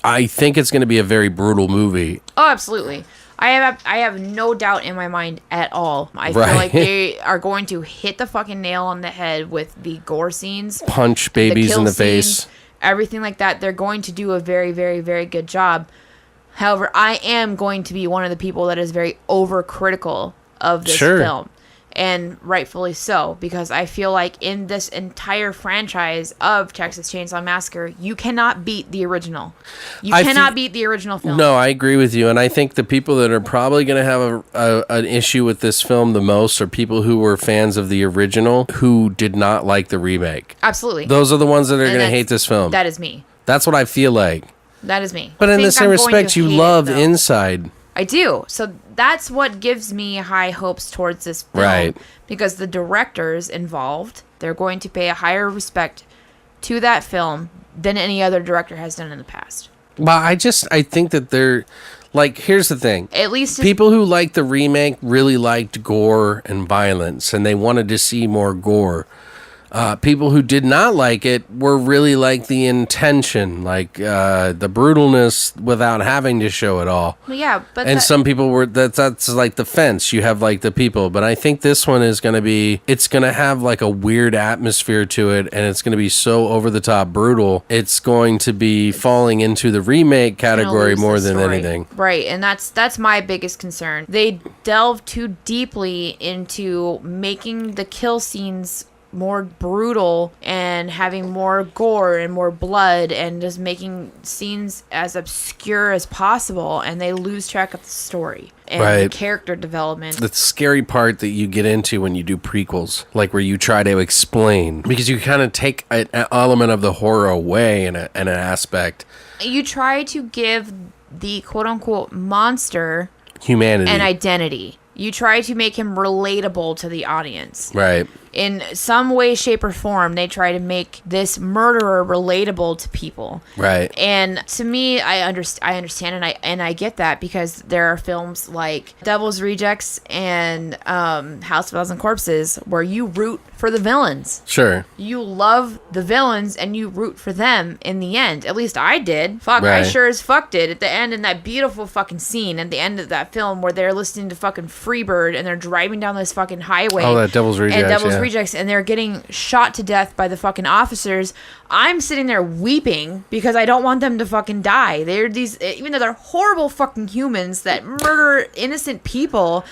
I think it's going to be a very brutal movie. Oh, absolutely. I have no doubt in my mind at all. I feel Right. like they are going to hit the fucking nail on the head with the gore scenes, Punch babies kill in the scenes, face. everything like that. They're going to do a very, very, very good job. However, I am going to be one of the people that is very overcritical of this Sure. film. And rightfully so, because I feel like in this entire franchise of Texas Chainsaw Massacre, you cannot beat the original. You I cannot fe- beat the original film. No, I agree with you. And I think the people that are probably going to have an issue with this film the most are people who were fans of the original who did not like the remake. Absolutely. Those are the ones that are going to that's- hate this film. That is me. That's what I feel like. That is me. But I in the think same I'm going respect, to you hate it, love though. Inside. I do. So that's what gives me high hopes towards this film. Right. Because the directors involved, they're going to pay a higher respect to that film than any other director has done in the past. Well, I think that they're, like, here's the thing. At least People who liked the remake really liked gore and violence, and they wanted to see more gore. People who did not like it were really like the intention, like the brutalness without having to show it all. Well, yeah, but and some people were that's like the fence. You have like the people, but I think this one is going to be. It's going to have like a weird atmosphere to it, and it's going to be so over the top brutal. It's going to be falling into the remake category more than anything. Right, and that's my biggest concern. They delve too deeply into making the kill scenes more brutal and having more gore and more blood and just making scenes as obscure as possible, and they lose track of the story and the character development. The scary part that you get into when you do prequels, like where you try to explain, because you kind of take an element of the horror away in an aspect. You try to give the quote-unquote monster humanity and identity. You try to make him relatable to the audience. Right. In some way, shape, or form, they try to make this murderer relatable to people. Right. And to me, I understand and I get that, because there are films like Devil's Rejects and House of a Thousand Corpses where you root for the villains. Sure. You love the villains and you root for them in the end. At least I did. Fuck, I sure as fuck did. At the end, in that beautiful fucking scene at the end of that film where they're listening to fucking Freebird and they're driving down this fucking highway. Oh, that Devil's Rejects. Rejects, and they're getting shot to death by the fucking officers. I'm sitting there weeping because I don't want them to fucking die. They're these, even though they're horrible fucking humans that murder innocent people,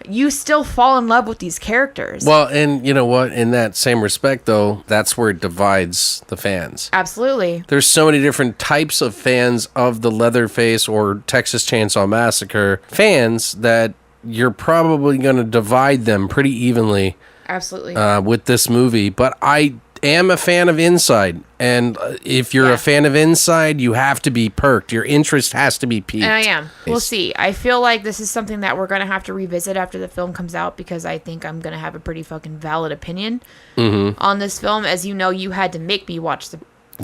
you still fall in love with these characters. Well, and you know what? In that same respect, though, that's where it divides the fans. Absolutely. There's so many different types of fans of the Leatherface or Texas Chainsaw Massacre fans that you're probably going to divide them pretty evenly. Absolutely. With this movie, but I am a fan of Inside, and if you're a fan of Inside, you have to be perked. Your interest has to be piqued. And I am. We'll see. I feel like this is something that we're going to have to revisit after the film comes out, because I think I'm going to have a pretty fucking valid opinion on this film. As you know, you had to make me watch the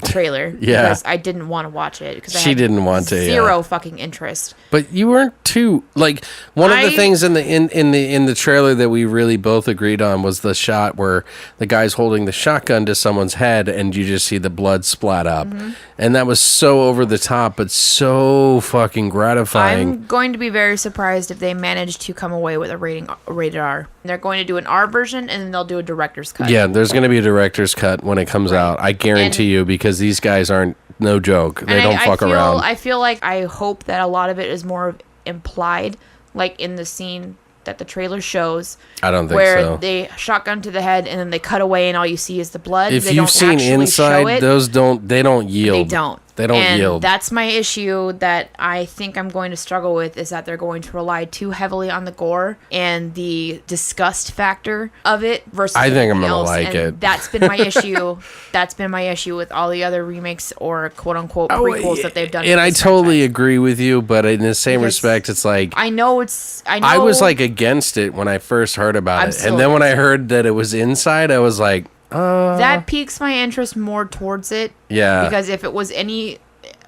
trailer because I didn't want to watch it, because she didn't want to. Zero fucking interest. But you weren't too like one of the things in the trailer that we really both agreed on was the shot where the guy's holding the shotgun to someone's head and you just see the blood splat up, and that was so over the top but so fucking gratifying. I'm going to be very surprised if they manage to come away with a rated R. They're going to do an R version and then they'll do a director's cut. Yeah, there's going to be a director's cut when it comes out. I guarantee you, because these guys aren't no joke. They don't fuck around. I feel like I hope that a lot of it is more implied, like in the scene that the trailer shows. I don't think where so. They shotgun to the head and then they cut away and all you see is the blood. If you've seen Inside, those don't yield. They don't. They don't yield. That's my issue that I think I'm going to struggle with, is that they're going to rely too heavily on the gore and the disgust factor of it versus I think I'm going to like it. That's been my issue. That's been my issue with all the other remakes or quote unquote prequels that they've done. And I totally agree with you, but in the same respect, it's like I was like against it when I first heard about it. And then when I heard that it was Inside, I was like, that piques my interest more towards it. Yeah. Because if it was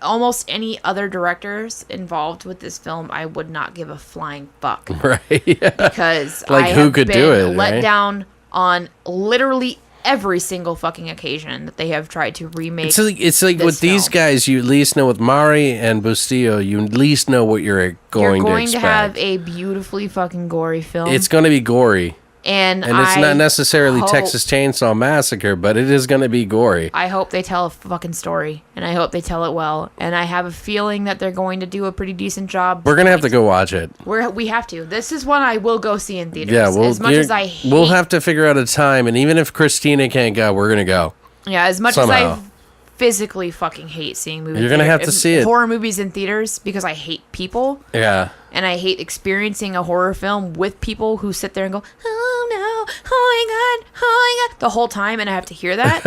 almost any other directors involved with this film, I would not give a flying fuck. Right. Yeah. Because like, I who have could been do it? Let right? down on literally every single fucking occasion that they have tried to remake. It's like with these guys, you at least know with Mari and Bustillo, you at least know what you're going to expect. to have a beautifully fucking gory film. It's going to be gory. And it's not necessarily Texas Chainsaw Massacre, but it is going to be gory. I hope they tell a fucking story, and I hope they tell it well. And I have a feeling that they're going to do a pretty decent job. We're going to have to go watch it. We have to. This is one I will go see in theaters. Yeah, as much as I hate... We'll have to figure out a time, and even if Christina can't go, we're going to go. Yeah, as much as I physically fucking hate seeing movies. You're going to have to see it. Horror movies in theaters, because I hate people. Yeah. And I hate experiencing a horror film with people who sit there and go, oh no, oh my god, the whole time, and I have to hear that.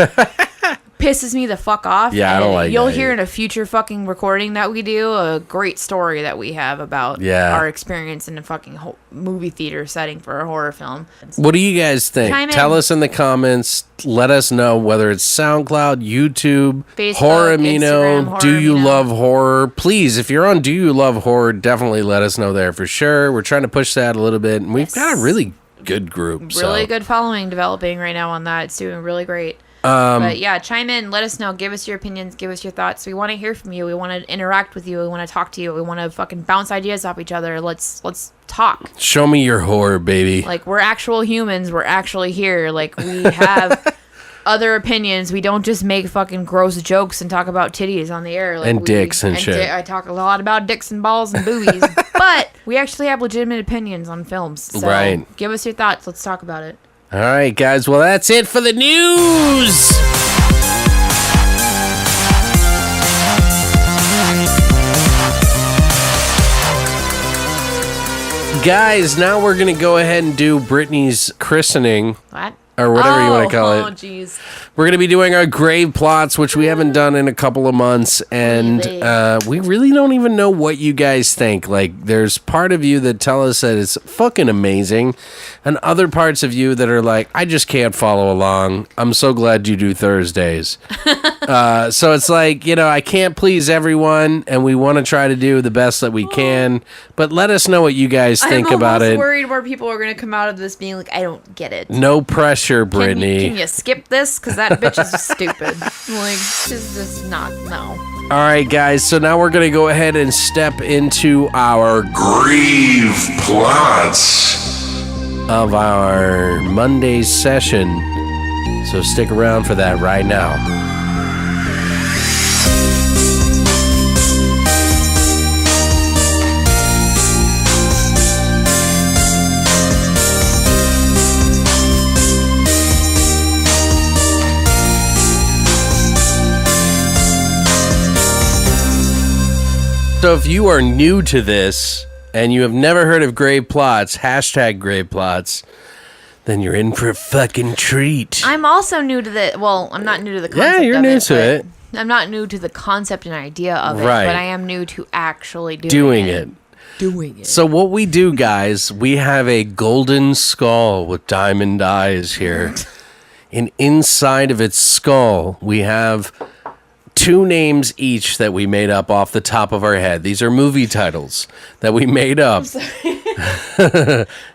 Pisses me the fuck off. Yeah, and I don't like you'll that hear either. in a future fucking recording that we do a great story that we have about our experience in a fucking movie theater setting for a horror film. What do you guys think? Tell us in the comments. Let us know whether it's SoundCloud, YouTube, Facebook, Horror Amino, Instagram, Do You Horror Amino. Love Horror? Please, if you're on Do You Love Horror, definitely let us know there for sure. We're trying to push that a little bit, and we've got a really good group. Really good following developing right now on that. It's doing really great. But yeah, chime in, let us know, give us your opinions, give us your thoughts. We want to hear from you. We want to interact with you. We want to talk to you. We want to fucking bounce ideas off each other. Let's talk. Show me your horror, baby. Like, we're actual humans. We're actually here. Like, we have other opinions. We don't just make fucking gross jokes and talk about titties on the air. Like, dicks and shit. I talk a lot about dicks and balls and boobies. But we actually have legitimate opinions on films. So right. Give us your thoughts. Let's talk about it. All right, guys. Well, that's it for the news. Guys, now we're going to go ahead and do Britney's christening. What? Or whatever you want to call it. Oh, jeez. We're going to be doing our grave plots, which we haven't done in a couple of months. And we really don't even know what you guys think. Like, there's part of you that tell us that it's fucking amazing. And other parts of you that are like, I just can't follow along. I'm so glad you do Thursdays. So it's like, I can't please everyone. And we want to try to do the best that we can. But let us know what you guys think about it. I'm worried where people are going to come out of this being like, I don't get it. No pressure, Brittany. Can you skip this? Because that bitch is stupid. Like, this is just not, no. All right, guys. So now we're going to go ahead and step into our Grave Plots of our Monday session. So stick around for that right now. So if you are new to this and you have never heard of Grave Plots, hashtag Grave Plots, then you're in for a fucking treat. I'm also new to the, well, I'm not new to the concept Yeah, you're of new to it. I'm not new to the concept and idea of it, Right. but I am new to actually doing it. Doing it. So what we do, guys, we have a golden skull with diamond eyes here. And inside of its skull, we have 2 names each that we made up off the top of our head. These are movie titles that we made up.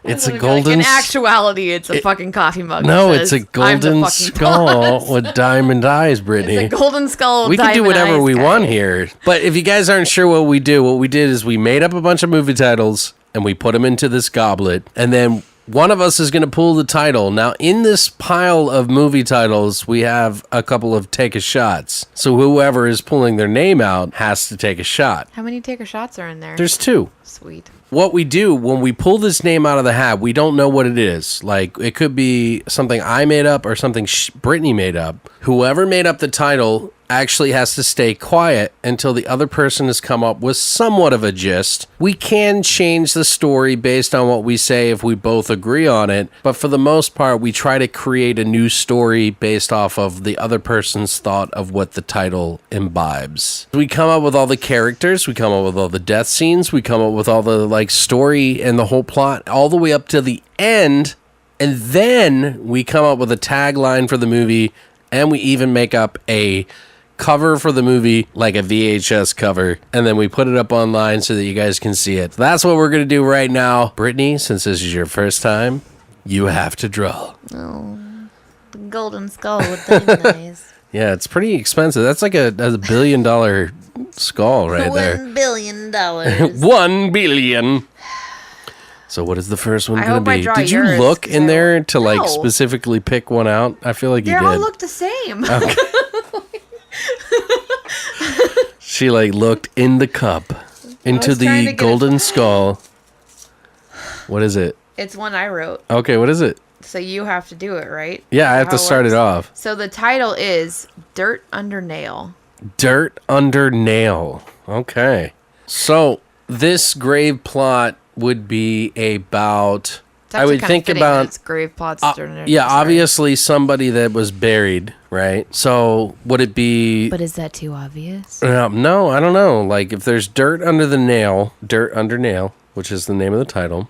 It's a golden... in actuality, it's a fucking coffee mug. No, it's a golden skull with diamond eyes, Brittany. It's a golden skull with we can do diamond whatever eyes, we guys. want here. But if you guys aren't sure what we did is we made up a bunch of movie titles and we put them into this goblet. And then one of us is going to pull the title. Now, in this pile of movie titles, we have a couple of take a shots. So whoever is pulling their name out has to take a shot. How many take a shots are in there? There's 2. Sweet. What we do when we pull this name out of the hat, we don't know what it is. Like, it could be something I made up or something Brittany made up. Whoever made up the title actually has to stay quiet until the other person has come up with somewhat of a gist. We can change the story based on what we say if we both agree on it, but for the most part, we try to create a new story based off of the other person's thought of what the title imbibes. We come up with all the characters, we come up with all the death scenes, we come up with all the story and the whole plot all the way up to the end, and then we come up with a tagline for the movie, and we even make up a cover for the movie, like a VHS cover, and then we put it up online so that you guys can see it. That's what we're going to do right now. Brittany, since this is your first time, you have to draw. Oh, the golden skull with diamond eyes. Yeah, it's pretty expensive. That's like a $1 billion skull right there. $1 billion. $1 billion. So what is the first one going to be? Did you look in there to like specifically pick one out? I feel like you did. They all look the same. Okay. She like looked in the cup into the golden skull. What is it? It's one I wrote. Okay, what is it? So you have to do it, right? Yeah, I have to start it off. So the title is Dirt Under Nail. Dirt Under Nail. Okay. So this grave plot would be about... I would think about grave plots. Obviously somebody that was buried, right? So would it be? But is that too obvious? No, I don't know. Like if there's dirt under nail, which is the name of the title,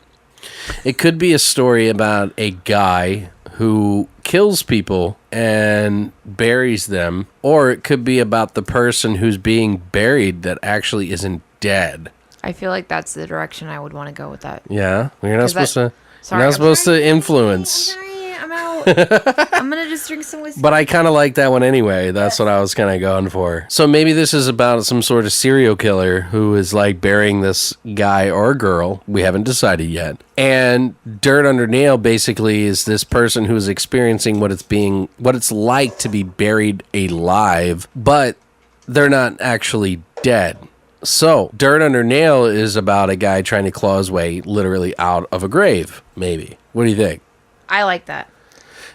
it could be a story about a guy who kills people and buries them, or it could be about the person who's being buried that actually isn't dead. I feel like that's the direction I would want to go with that. Yeah, you're not supposed to. Sorry, You're not I'm supposed sorry. to influence. I'm out. I'm gonna just drink some whiskey. But I kind of like that one anyway. That's what I was kind of going for. So maybe this is about some sort of serial killer who is like burying this guy or girl. We haven't decided yet. And Dirt Under Nail basically is this person who is experiencing what it's like to be buried alive, but they're not actually dead. So Dirt Under Nail is about a guy trying to claw his way literally out of a grave, maybe. What do you think? I like that.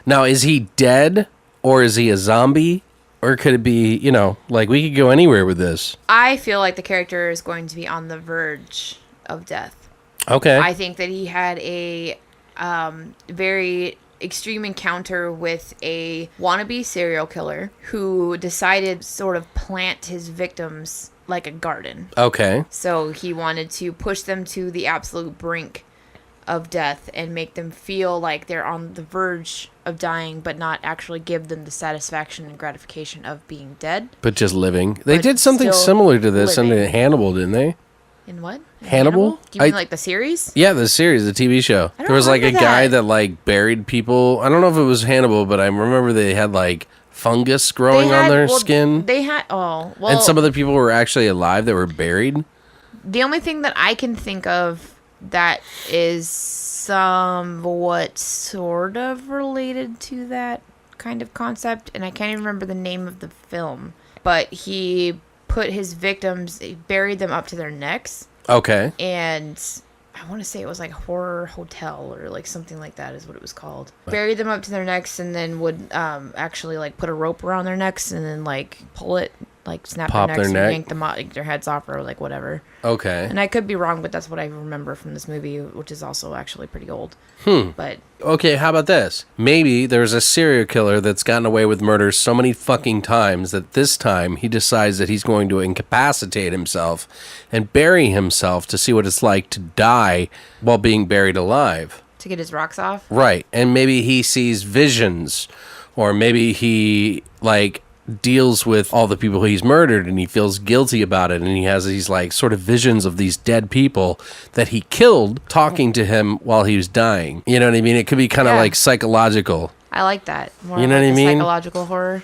Now, is he dead or is he a zombie? Or could it be, like we could go anywhere with this? I feel like the character is going to be on the verge of death. Okay. I think that he had a very extreme encounter with a wannabe serial killer who decided to sort of plant his victims like a garden. Okay. So he wanted to push them to the absolute brink of death and make them feel like they're on the verge of dying, but not actually give them the satisfaction and gratification of being dead. But just living. They But did something still similar to this in living. Hannibal, didn't they? In what? In Hannibal? Do you mean like the series? Yeah, the series, the TV show. I don't There was like a remember guy that. that like buried people. I don't know if it was Hannibal, but I remember they had like fungus growing on their skin. And some of the people were actually alive that were buried. The only thing that I can think of that is somewhat sort of related to that kind of concept, and I can't even remember the name of the film, but he put his victims, he buried them up to their necks. Okay. And I want to say it was like Horror Hotel or like something like that is what it was called. Buried them up to their necks and then would actually like put a rope around their necks and then like pull it, like snap Pop their necks their and neck? yank them out, like their heads off or like whatever. Okay. And I could be wrong, but that's what I remember from this movie, which is also actually pretty old. But Okay, how about this? Maybe there's a serial killer that's gotten away with murder so many fucking times that this time he decides that he's going to incapacitate himself and bury himself to see what it's like to die while being buried alive. to get his rocks off. Right. And maybe he sees visions, or maybe he like deals with all the people he's murdered and he feels guilty about it, and he has these like sort of visions of these dead people that he killed talking to him while he was dying. You know what I mean? It could be kind of Yeah. like psychological. I like that. More You know like what I a mean? Psychological horror.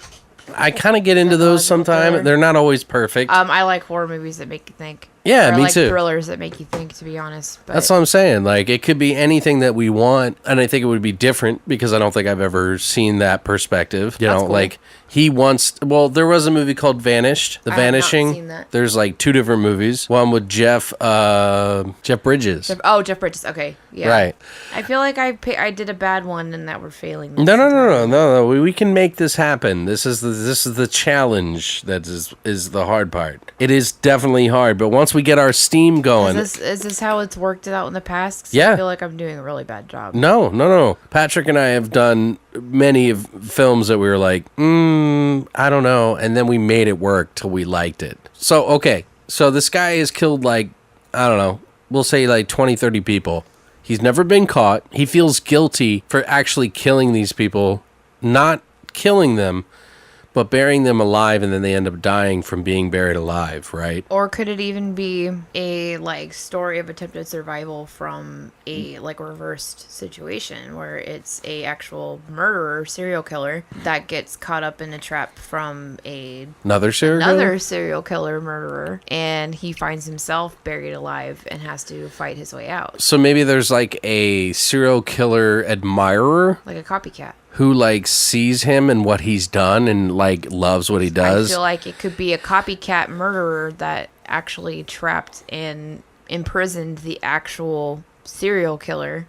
I kind of get into those Psychological sometimes. thriller. They're not always perfect. I like horror movies that make you think. Yeah, or me like too. Thrillers that make you think, to be honest. But That's what I'm saying. Like, it could be anything that we want, and I think it would be different because I don't think I've ever seen that perspective. You That's know, cool. like he wants. Well, there was a movie called Vanished, The I have not Vanishing. seen that. There's like two different movies. One with Jeff Bridges. Jeff Bridges. Okay, yeah. Right. I feel like I did a bad one and that we're failing. No. We can make this happen. This is the challenge that is the hard part. It is definitely hard, but once we get our steam going. Is this how it's worked out in the past? 'Cause Yeah. I feel like I'm doing a really bad job. No. Patrick and I have done many of films that we were like, I don't know. And then we made it work till we liked it. So, okay. So this guy has killed like, I don't know, we'll say like 20, 30 people. He's never been caught. He feels guilty for actually killing these people, not killing them, but burying them alive, and then they end up dying from being buried alive, right? Or could it even be a like story of attempted survival from a like reversed situation where it's a actual murderer, serial killer that gets caught up in a trap from Another serial killer? another serial killer murderer, and he finds himself buried alive and has to fight his way out, So maybe there's like a serial killer admirer like a copycat. who like sees him and what he's done and like loves what he does. I feel like it could be a copycat murderer that actually trapped and imprisoned the actual serial killer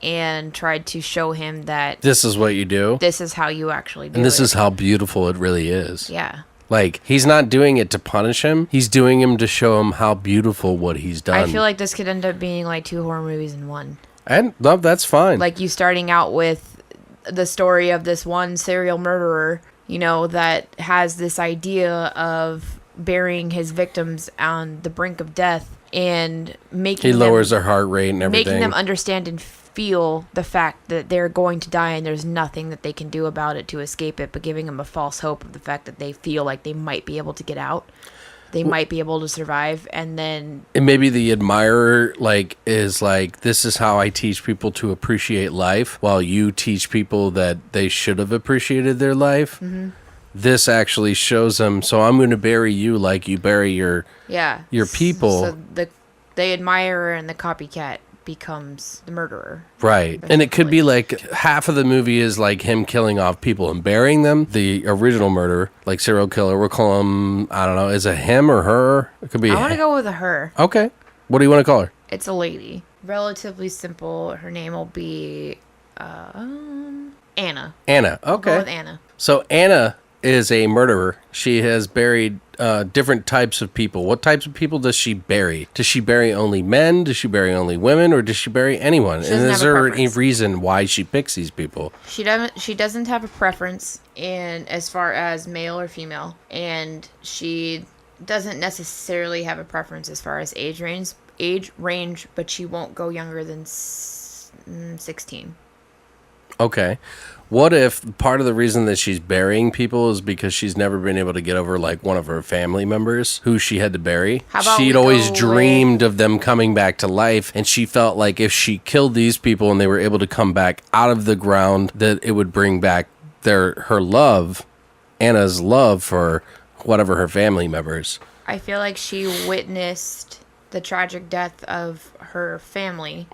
and tried to show him that This is what you do. this is how you actually do And this it. is how beautiful it really is. Yeah. Like, he's not doing it to punish him. He's doing him to show him how beautiful what he's done. I feel like this could end up being like two horror movies in one. And no, that's fine. Like you starting out with the story of this one serial murderer, you know, that has this idea of burying his victims on the brink of death and making he lowers their heart rate and everything. making them understand and feel the fact that they're going to die and there's nothing that they can do about it to escape it, but giving them a false hope of the fact that they feel like they might be able to get out. they might be able to survive. And then And maybe the admirer is like, this is how I teach people to appreciate life, while you teach people that they should have appreciated their life. Mm-hmm. This actually shows them, so I'm going to bury you like you bury your people. So the admirer and the copycat becomes the murderer. Right. And it could be like half of the movie is like him killing off people and burying them. The original murderer, like serial killer, we'll call him, I don't know, is it him or her? It could be. I want to go with a her. Okay. What do you want to call her? It's a lady. Relatively simple. Her name will be Anna. Anna. We'll Okay. go with Anna. So Anna is a murderer. She has buried different types of people. What types of people does she bury? Does she bury only men? Does she bury only women? Or does she bury anyone? She And doesn't is have a there any preference. reason why she picks these people? She doesn't have a preference in as far as male or female, and she doesn't necessarily have a preference as far as age range, but she won't go younger than 16. Okay. What if part of the reason that she's burying people is because she's never been able to get over like one of her family members who she had to bury? How about She'd we always go dreamed of them coming back to life, and she felt like if she killed these people and they were able to come back out of the ground, that it would bring back her love, Anna's love for whatever her family members. I feel like she witnessed the tragic death of her family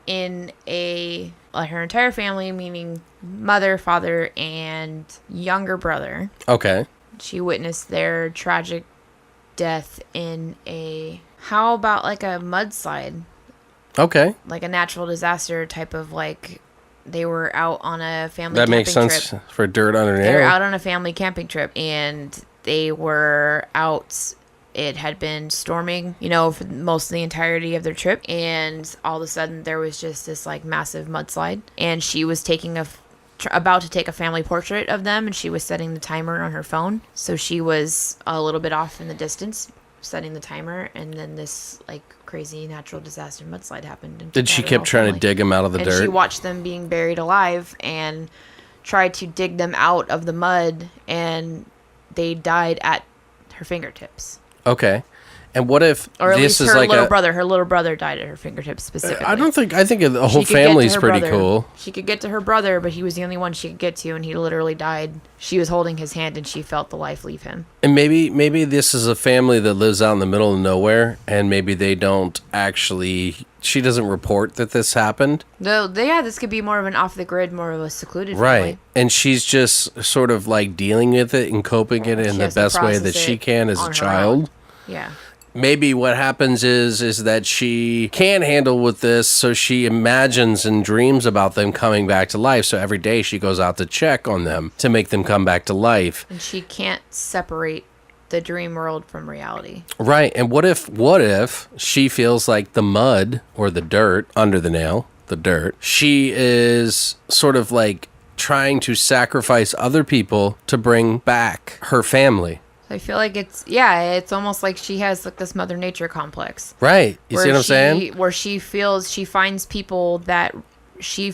her entire family, meaning mother, father, and younger brother. Okay. She witnessed their tragic death in how about like a mudslide? Okay. Like a natural disaster type of they were out on a family That camping makes sense trip. for dirt under an They were arrow. out on a family camping trip, and they were out. It had been storming, for most of the entirety of their trip, and all of a sudden there was just this massive mudslide, and she was about to take a family portrait of them, and she was setting the timer on her phone, so she was a little bit off in the distance setting the timer, and then this crazy natural disaster mudslide happened. And Did she took out her keep whole trying family. to dig them out of the And dirt? she watched them being buried alive and tried to dig them out of the mud, and they died at her fingertips. Okay. And what if Or at this least is her like little brother. Her little brother died at her fingertips specifically. I think the whole She could get to family's her pretty brother. cool. She could get to her brother, but he was the only one she could get to, and he literally died. She was holding his hand, and she felt the life leave him. And maybe this is a family that lives out in the middle of nowhere, and maybe they don't actually. She doesn't report that this happened. Though, this could be more of an off-the-grid, more of a secluded Right. family. And she's just sort of dealing with it and coping it in She the has to best way that process she it can as on a her child. own. Yeah. Maybe what happens is that she can't handle with this, so she imagines and dreams about them coming back to life. So every day she goes out to check on them to make them come back to life. And she can't separate the dream world from reality. Right. And what if she feels like the mud or the dirt under the nail, the dirt, she is sort of trying to sacrifice other people to bring back her family. I feel like it's almost like she has this Mother Nature complex. Right. You see what I'm saying? Where she finds people that she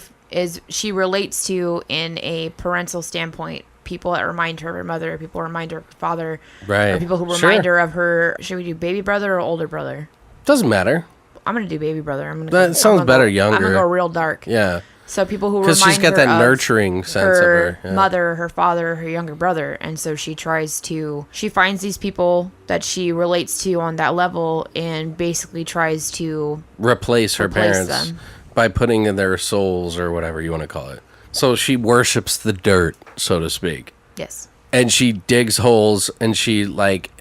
relates to in a parental standpoint. People that remind her of her mother, people who remind her of her father, Right. or people who remind her of her. Should we do baby brother or older brother? Doesn't matter. I'm gonna do baby brother. That sounds better younger. I'm gonna go real dark. Yeah. So people who Because remind she's got her that of nurturing sense of her. Yeah. mother, her father, her younger brother, and so she finds these people that she relates to on that level, and basically tries to Replace her replace parents them. by putting in their souls or whatever you want to call it. So she worships the dirt, so to speak. Yes. And she digs holes, and she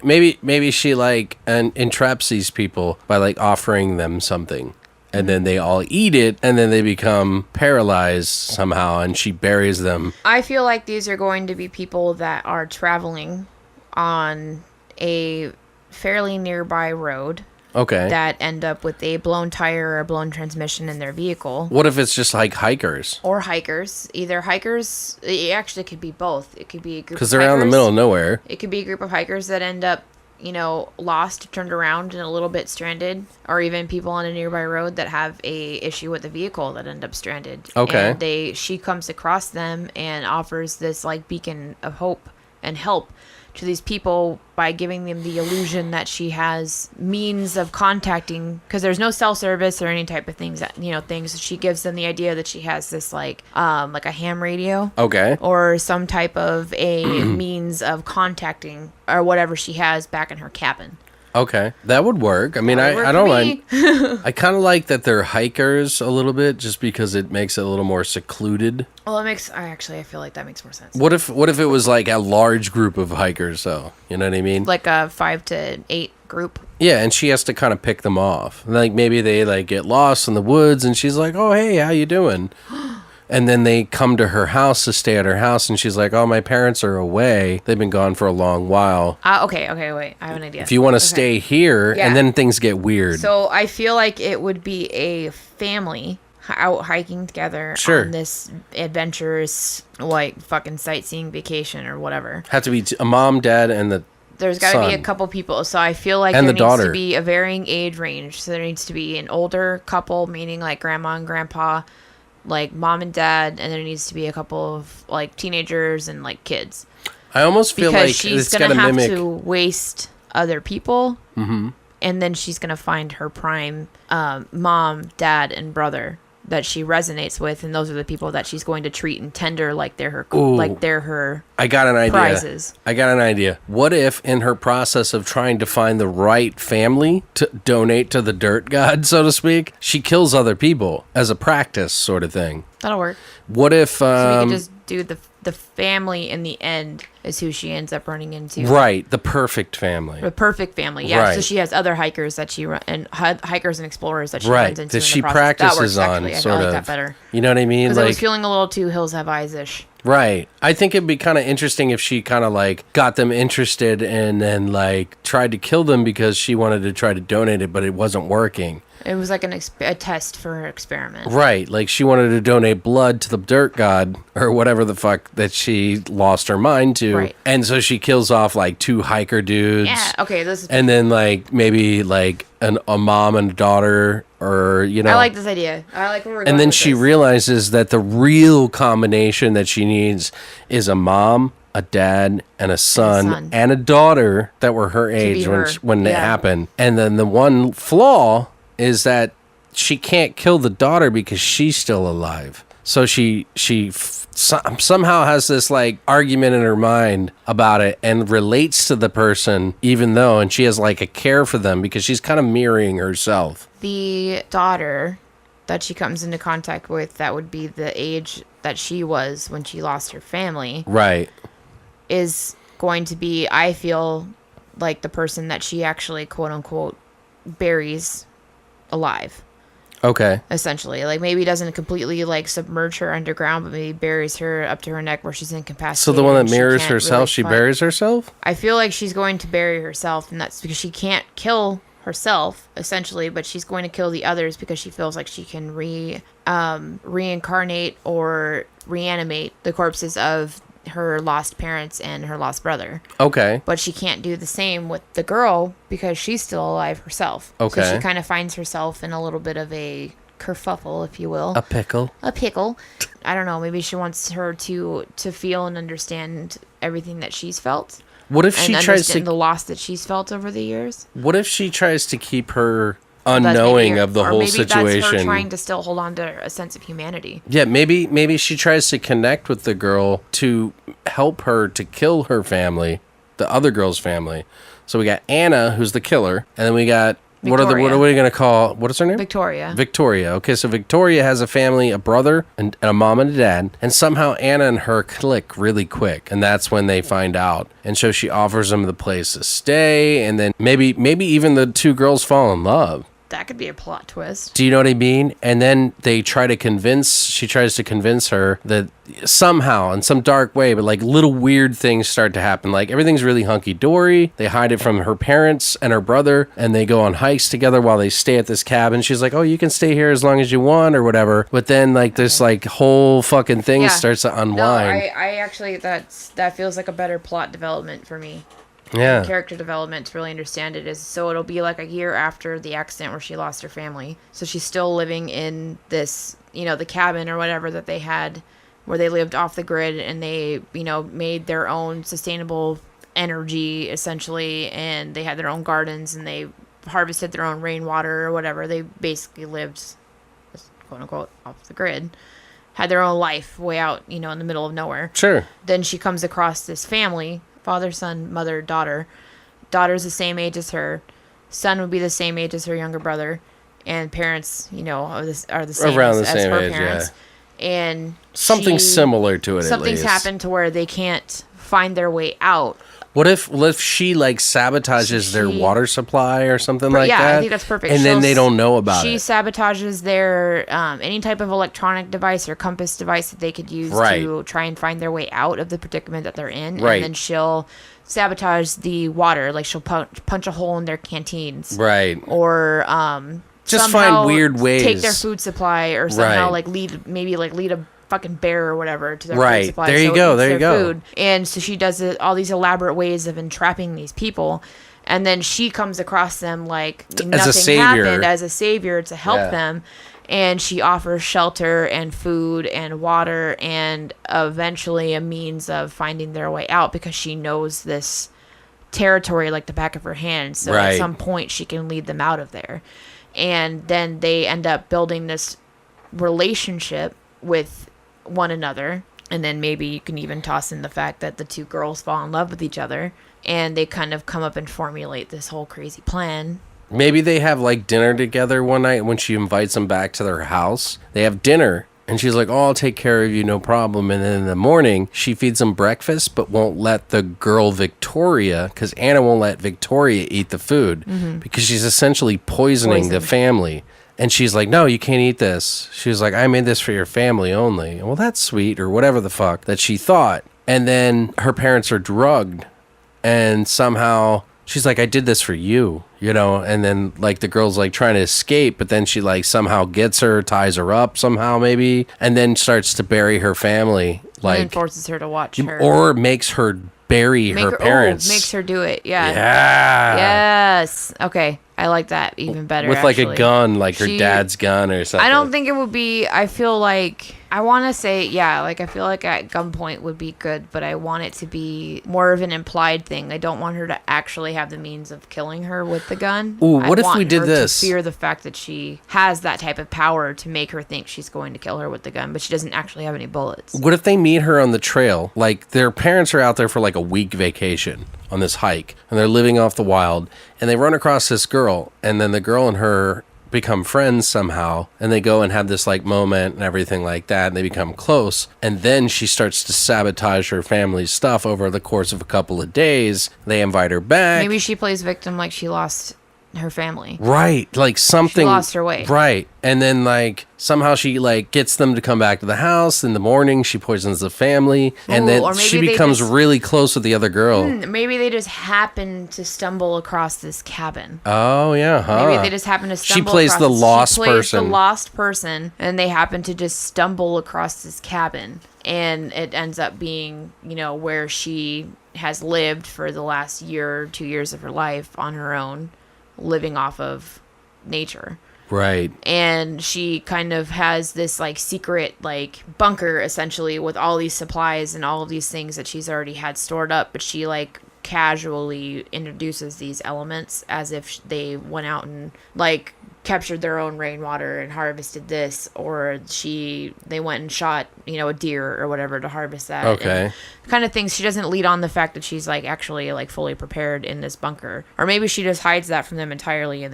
maybe she entraps these people by offering them something. And then they all eat it, and then they become paralyzed somehow, and she buries them. I feel like these are going to be people that are traveling on a fairly nearby road Okay. that end up with a blown tire or a blown transmission in their vehicle. What if it's just hikers? Or hikers. Either hikers, it actually could be both. It could be a group of Because they're out in the hikers. middle of nowhere. It could be a group of hikers that end up, lost, turned around, and a little bit stranded, or even people on a nearby road that have a issue with the vehicle that end up stranded. Okay. And she comes across them and offers this beacon of hope and help, to these people by giving them the illusion that she has means of contacting, because there's no cell service or any type of things that, things. She gives them the idea that she has this like a ham radio. Okay. Or some type of a means of contacting or whatever she has back in her cabin. Okay, that would work. I mean, I don't mind. I kind of like that they're hikers a little bit, just because it makes it a little more secluded. Well, I feel like that makes more sense. What if it was like a large group of hikers, though? You know what I mean? Like a 5 to 8 group. Yeah, and she has to kind of pick them off. Like maybe they like get lost in the woods, and she's like, "Oh, hey, how you doing?" And then they come to her house to stay at her house, and she's like, "Oh, my parents are away. They've been gone for a long while." Okay, wait. I have an idea. If you want to stay here, Yeah. and then things get weird. So I feel like it would be a family out hiking together on this adventurous, like, fucking sightseeing vacation or whatever. Have to be a mom, dad, and the There's got to be a son. couple people. So I feel like And there the needs daughter. to be a varying age range. So there needs to be an older couple, meaning like grandma and grandpa, like mom and dad, and there needs to be a couple of like teenagers and like kids. I almost feel Because like she's it's got gonna to have mimic. to waste other people, and then she's gonna find her prime mom, dad, and brother that she resonates with, and those are the people that she's going to treat and tender like they're her I got an idea. prizes. I got an idea. What if, in her process of trying to find the right family to donate to the dirt god, so to speak, she kills other people as a practice sort of thing? That'll work. What if... So we can just do the family in the end is who she ends up running into. right, the perfect family. The perfect family, yeah. Right. So she has other hikers that hikers and explorers that she Right, runs into. that in she the process. practices that works, on, actually. sort I like of. that better. You know what I mean? Because I was feeling a little too Hills Have Eyes-ish. Right. I think it'd be kind of interesting if she kind of like got them interested and then like tried to kill them because she wanted to try to donate it, but it wasn't working. It was like a test for her experiment. Right. Like she wanted to donate blood to the dirt god or whatever the fuck that she lost her mind to. Right. And so she kills off like 2 hiker dudes. Yeah, okay. This is, And then like maybe like a mom and a daughter, or I like this idea. I like where we're going and then with she this. realizes that the real combination that she needs is a mom, a dad, and a son, and a daughter that were her age be her. when it Yeah. happened. And then the one flaw is that she can't kill the daughter because she's still alive. So she somehow has this like argument in her mind about it and relates to the person, even though, and she has like a care for them because she's kind of mirroring herself. The daughter that she comes into contact with, that would be the age that she was when she lost her family, Right. is going to be, I feel, like the person that she actually, quote unquote, buries alive. Okay. Essentially, like maybe doesn't completely like submerge her underground, but maybe buries her up to her neck where she's incapacitated. So the one and that she mirrors can't herself, really she fight. buries herself? I feel like she's going to bury herself, and that's because she can't kill herself, essentially, but she's going to kill the others because she feels like she can reincarnate or reanimate the corpses of her lost parents and her lost brother. Okay. But she can't do the same with the girl because she's still alive herself. Okay. So she kind of finds herself in a little bit of a kerfuffle, if you will. A pickle. A pickle. I don't know. Maybe she wants her to feel and understand everything that she's felt. What if And she tries understand to the loss that she's felt over the years. What if she tries to keep her That's unknowing maybe- of the or whole maybe situation? That's her trying to still hold on to a sense of humanity. Yeah, maybe she tries to connect with the girl to help her to kill her family, the other girl's family. So we got Anna, who's the killer, and then we got what are we going to call? What is her name? Victoria. Victoria. Okay, so Victoria has a family, a brother, and a mom and a dad, and somehow Anna and her click really quick, and that's when they find out. And so she offers them the place to stay, and then maybe even the 2 girls fall in love. That could be a plot twist. Do you know what I mean? And then she tries to convince her that somehow, in some dark way, but like little weird things start to happen. Like everything's really hunky-dory. They hide it from her parents and her brother, and they go on hikes together while they stay at this cabin. She's like, oh, you can stay here as long as you want or whatever. But then like this like whole fucking thing Yeah. starts to No, unwind. I actually, that feels like a better plot development for me. Yeah. Character development to really understand it is, so it'll be like a year after the accident where she lost her family. So she's still living in this, the cabin or whatever that they had, where they lived off the grid, and they, made their own sustainable energy essentially, and they had their own gardens and they harvested their own rainwater or whatever. They basically lived, quote unquote, off the grid, had their own life way out, in the middle of nowhere. Sure. Then she comes across this family, father, son, mother, daughter. Daughter's the same age as her. Son would be the same age as her younger brother. And parents, are the same around as the same her age, parents. Yeah. And something similar to it, something's at least. happened to where they can't find their way out. What if she sabotages their water supply or something like that? Yeah, I think that's perfect. And then they don't know about it. She sabotages their any type of electronic device or compass device that they could use to try and find their way out of the predicament that they're in. Right. And then she'll sabotage the water, like she'll punch a hole in their canteens. Right. Or just somehow find weird ways. Take their food supply or somehow lead a fucking bear or whatever to their food supply. There you go. There you go. Food. And so she does all these elaborate ways of entrapping these people. And then she comes across them like nothing happened as a savior to help them. And she offers shelter and food and water and eventually a means of finding their way out because she knows this territory like the back of her hand. So at some point she can lead them out of there. And then they end up building this relationship with one another. And then maybe you can even toss in the fact that the two girls fall in love with each other. And they kind of come up and formulate this whole crazy plan. Maybe they have dinner together one night when she invites them back to their house. They have dinner. And she's like, I'll take care of you, no problem. And then in the morning, she feeds them breakfast, but won't let the girl Victoria, because Anna won't let Victoria eat the food because she's essentially poisoning the family. And she's like, no, you can't eat this. She was like, I made this for your family only. Well, that's sweet, or whatever the fuck that she thought. And then her parents are drugged. And somehow she's like, I did this for you, and then the girl's trying to escape, but then she somehow gets her, ties her up somehow maybe, and then starts to bury her family. And forces her to watch her. Or makes her bury her parents. Makes her do it, yeah. Yeah. Yes. Okay. I like that even better. With a gun, her dad's gun or something. I don't think it would be, I feel like, I want to say, I feel like at gunpoint would be good, but I want it to be more of an implied thing. I don't want her to actually have the means of killing her with the gun. Ooh, what if we did this? To fear the fact that she has that type of power to make her think she's going to kill her with the gun, but she doesn't actually have any bullets. What if they meet her on the trail? Their parents are out there for a week vacation on this hike, and they're living off the wild, and they run across this girl, and then the girl and her become friends somehow, and they go and have this moment and everything like that, and they become close, and then she starts to sabotage her family's stuff over the course of a couple of days. They invite her back. Maybe she plays victim like she lost her family. Right. Something. She lost her way. Right. And then somehow she gets them to come back to the house. In the morning she poisons the family. And then she becomes really close with the other girl. Maybe they just happen to stumble across this cabin. Oh yeah, huh? Maybe they just happen to stumble She plays the lost person. And they happen to just stumble across this cabin. And it ends up being, where she has lived for the last year or 2 years of her life on her own, living off of nature. Right. And she kind of has this secret bunker essentially with all these supplies and all of these things that she's already had stored up, but she casually introduces these elements as if they went out and captured their own rainwater and harvested this, or they went and shot a deer or whatever to harvest that. Okay. And kind of things. She doesn't lead on the fact that she's actually fully prepared in this bunker, or maybe she just hides that from them entirely, and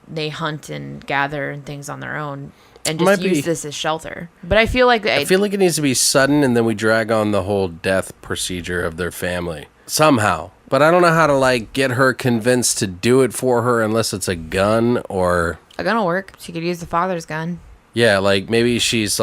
they hunt and gather and things on their own and just use this as shelter. But I feel like it needs to be sudden, and then we drag on the whole death procedure of their family somehow. But I don't know how to get her convinced to do it for her unless it's a gun or... A gun will work. She could use the father's gun. Yeah, maybe she's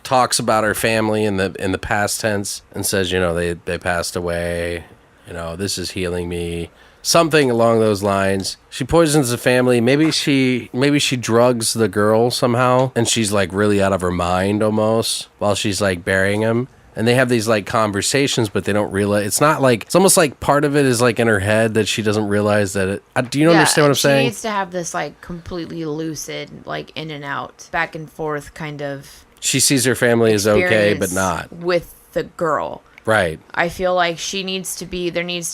talks about her family in the past tense and says, they passed away, this is healing me. Something along those lines. She poisons the family. Maybe she drugs the girl somehow, and she's really out of her mind almost while she's burying him. And they have these conversations, but they don't realize it's not it's almost part of it is in her head that she doesn't realize that it. Do you understand what I'm saying? She needs to have this completely lucid, in and out, back and forth kind of. She sees her family is okay, but not with the girl. Right. I feel like there needs to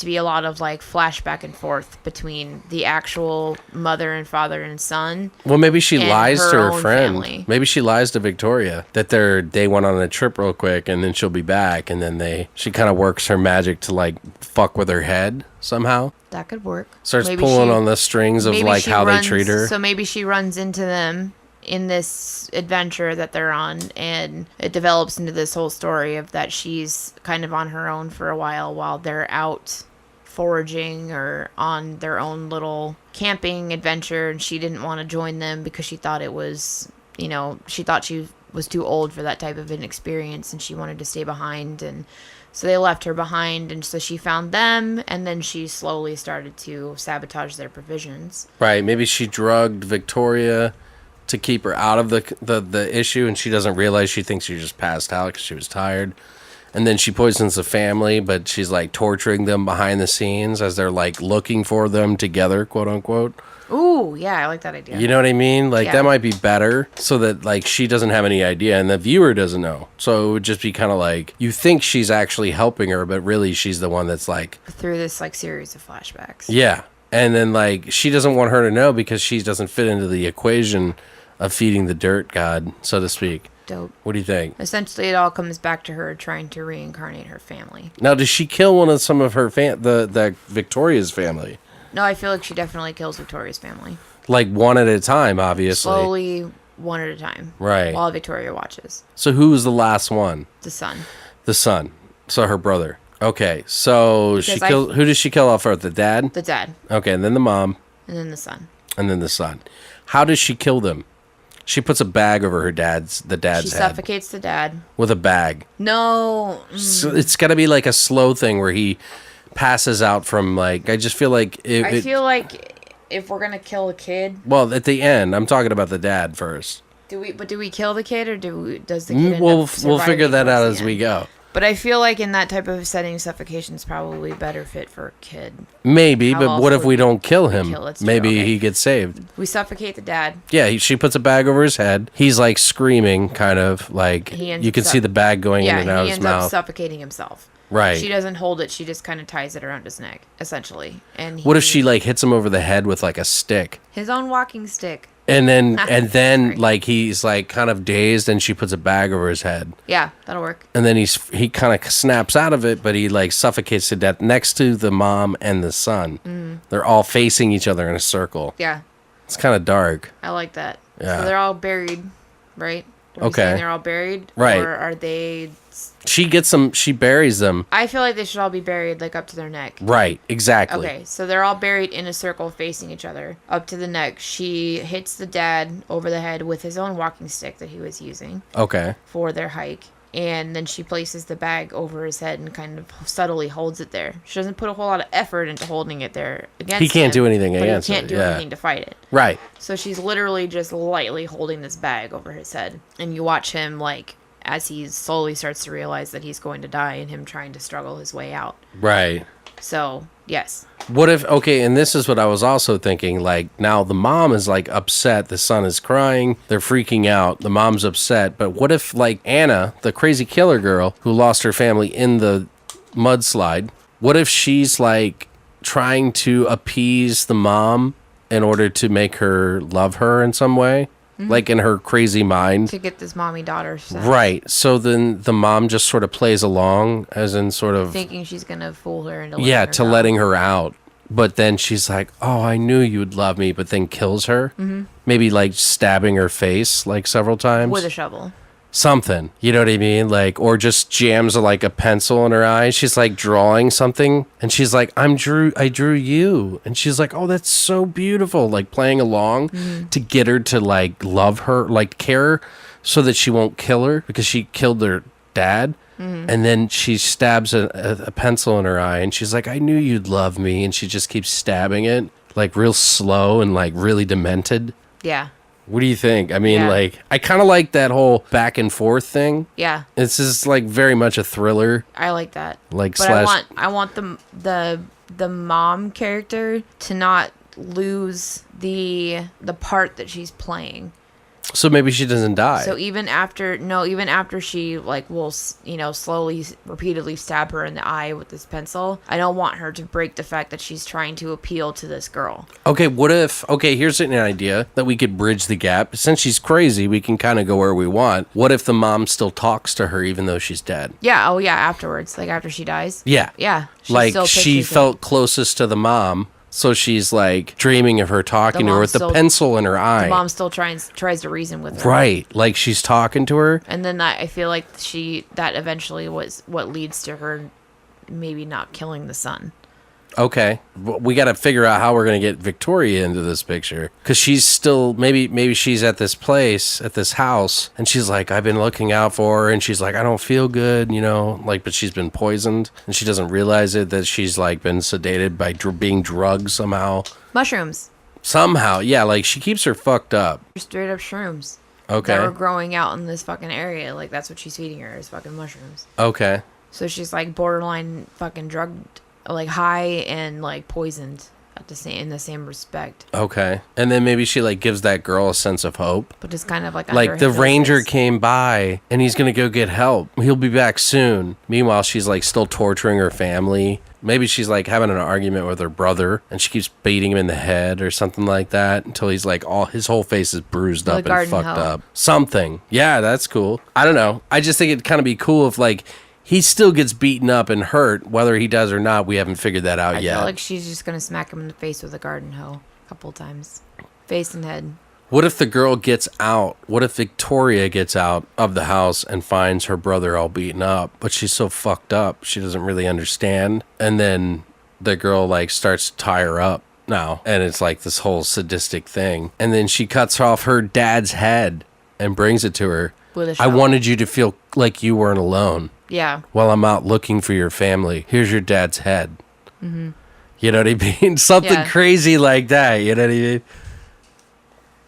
be a lot of like flash back and forth between the actual mother and father and son. Well, maybe she lies to her own friend. family. Maybe she lies to Victoria that they went on a trip real quick and then she'll be back, and then she kind of works her magic to like fuck with her head somehow. That could work. Starts Maybe pulling on the strings of like how they treat her. So maybe she runs into them in this adventure that they're on, and it develops into this whole story of that she's kind of on her own for a while they're out foraging or on their own little camping adventure, and she didn't want to join them because she thought it was, she thought she was too old for that type of an experience, and she wanted to stay behind, and so they left her behind, and so she found them, and then she slowly started to sabotage their provisions. Right. Maybe she drugged Victoria to keep her out of the issue, and she doesn't realize. She thinks she just passed out because she was tired. And then she poisons the family, but she's like torturing them behind the scenes as they're like looking for them together, quote unquote. Ooh, yeah, I like that idea. You know what I mean? Like, Yeah. that might be better, so that like she doesn't have any idea and the viewer doesn't know. So it would just be kind of like, you think she's actually helping her, but really she's the one that's like, Through this like series of flashbacks. yeah. And then like she doesn't want her to know because she doesn't fit into the equation of feeding the dirt god, so to speak. Dope. What do you think? Essentially, it all comes back to her trying to reincarnate her family. Now, does she kill some of her the Victoria's family? No, I feel like she definitely kills Victoria's family. Like one at a time, obviously. Slowly, one at a time. Right. While Victoria watches. So who was the last one? The son. The son. So her brother. Okay, so Because who does she kill off first? The dad? The dad. Okay, and then the mom. And then the son. And then the son. How does she kill them? She puts a bag over the dad's She head. suffocates the dad. With a bag. No. So it's got to be like a slow thing where he passes out from like, I just feel like I feel like if we're going to kill a kid. Well, at the end, I'm talking about the dad first. Do we kill the kid, or does the kid end We'll up figure surviving that out towards as the we end? go. But I feel like in that type of setting, suffocation is probably better fit for a kid. Maybe, How but else what if would we don't kill him? It's true, Maybe okay. he gets saved. We suffocate the dad. Yeah, she puts a bag over his head. He's like screaming, kind of like He ends you up can see the bag going in Yeah, and out of he his ends up mouth. suffocating himself. Right. She doesn't hold it. She just kind of ties it around his neck, essentially. And What if she like hits him over the head with like a stick? his own walking stick? And then Sorry. like he's like kind of dazed and she puts a bag over his head. Yeah, that'll work. And then he kind of snaps out of it, but he like suffocates to death next to the mom and the son. They're all facing each other in a circle. Yeah, It's kind of dark. I like that. Yeah. So they're all buried, right? Are we Okay. saying they're all buried, Right. Or are they? She gets them. She buries them. I feel like they should all be buried, like up to their neck. Right. Exactly. Okay, so they're all buried in a circle facing each other, up to the neck. She hits the dad over the head with his own walking stick that he was using Okay. for their hike. And then she places the bag over his head and kind of subtly holds it there. She doesn't put a whole lot of effort into holding it there against He can't him, do anything but against he can't it, do yeah. anything to fight it. Right. So she's literally just lightly holding this bag over his head. And you watch him, like, as he slowly starts to realize that he's going to die and him trying to struggle his way out. Right. So, yes. What if, okay, and this is what I was also thinking, like, now the mom is, like, upset, the son is crying, they're freaking out, the mom's upset, but what if, like, Anna, the crazy killer girl who lost her family in the mudslide, what if she's, like, trying to appease the mom in order to make her love her in some way? Like, in her crazy mind? To get this mommy-daughter stuff. Right, so then the mom just sort of plays along, as in sort of... Thinking she's going to fool her into Yeah, letting to her go. letting her out. But then she's like, oh, I knew you'd love me, but then kills her. Mm-hmm. Maybe like stabbing her face like several times. With a shovel. Something. You know what I mean? Like, or just jams like a pencil in her eye. She's like drawing something and she's like, I drew you. And she's like, oh, that's so beautiful. Like playing along to get her to like love her, like care so that she won't kill her because she killed their dad. And then she stabs a pencil in her eye and she's like, I knew you'd love me. And she just keeps stabbing it like real slow and like really demented. Yeah. What do you think? I mean, Yeah. like, I kind of like that whole back and forth thing. Yeah. It's just like very much a thriller. I like that. Like But slash. I want the mom character to not lose the part that she's playing. So maybe she doesn't die. So even after she like will, slowly, repeatedly stab her in the eye with this pencil, I don't want her to break the fact that she's trying to appeal to this girl. Okay, here's an idea that we could bridge the gap. Since she's crazy, we can kind of go where we want. What if the mom still talks to her even though she's dead? Yeah, afterwards, like after she dies. Yeah. Yeah. Like she felt closest to the mom. So she's like dreaming of her talking to her with the pencil in her eye. The mom still tries to reason with her. Right. Like she's talking to her. And then I feel like that eventually was what leads to her maybe not killing the son. Okay. We got to figure out how we're going to get Victoria into this picture. Because she's still, maybe she's at this place, at this house, and she's like, I've been looking out for her, and she's like, I don't feel good, but she's been poisoned, and she doesn't realize it, that she's like been sedated by being drugged somehow. Mushrooms. Somehow, yeah, like she keeps her fucked up. Straight up shrooms. Okay. That were growing out in this fucking area. Like that's what she's feeding her is fucking mushrooms. Okay. So she's like borderline fucking drugged, like high and like poisoned in the same respect. Okay. And then maybe she like gives that girl a sense of hope. But it's kind of like the ranger came by and he's going to go get help. He'll be back soon. Meanwhile, she's like still torturing her family. Maybe she's like having an argument with her brother and she keeps beating him in the head or something like that until he's like his whole face is bruised up and fucked up. Something. Yeah, that's cool. I don't know. I just think it'd kind of be cool if like he still gets beaten up and hurt, whether he does or not. We haven't figured that out yet. I feel like she's just going to smack him in the face with a garden hoe a couple times. Face and head. What if the girl gets out? What if Victoria gets out of the house and finds her brother all beaten up, but she's so fucked up, she doesn't really understand? And then the girl like starts to tie her up now, and it's like this whole sadistic thing. And then she cuts off her dad's head and brings it to her. I wanted you to feel like you weren't alone. Yeah. While I'm out looking for your family, here's your dad's head. Mm-hmm. You know what I mean? Something crazy like that. You know what I mean?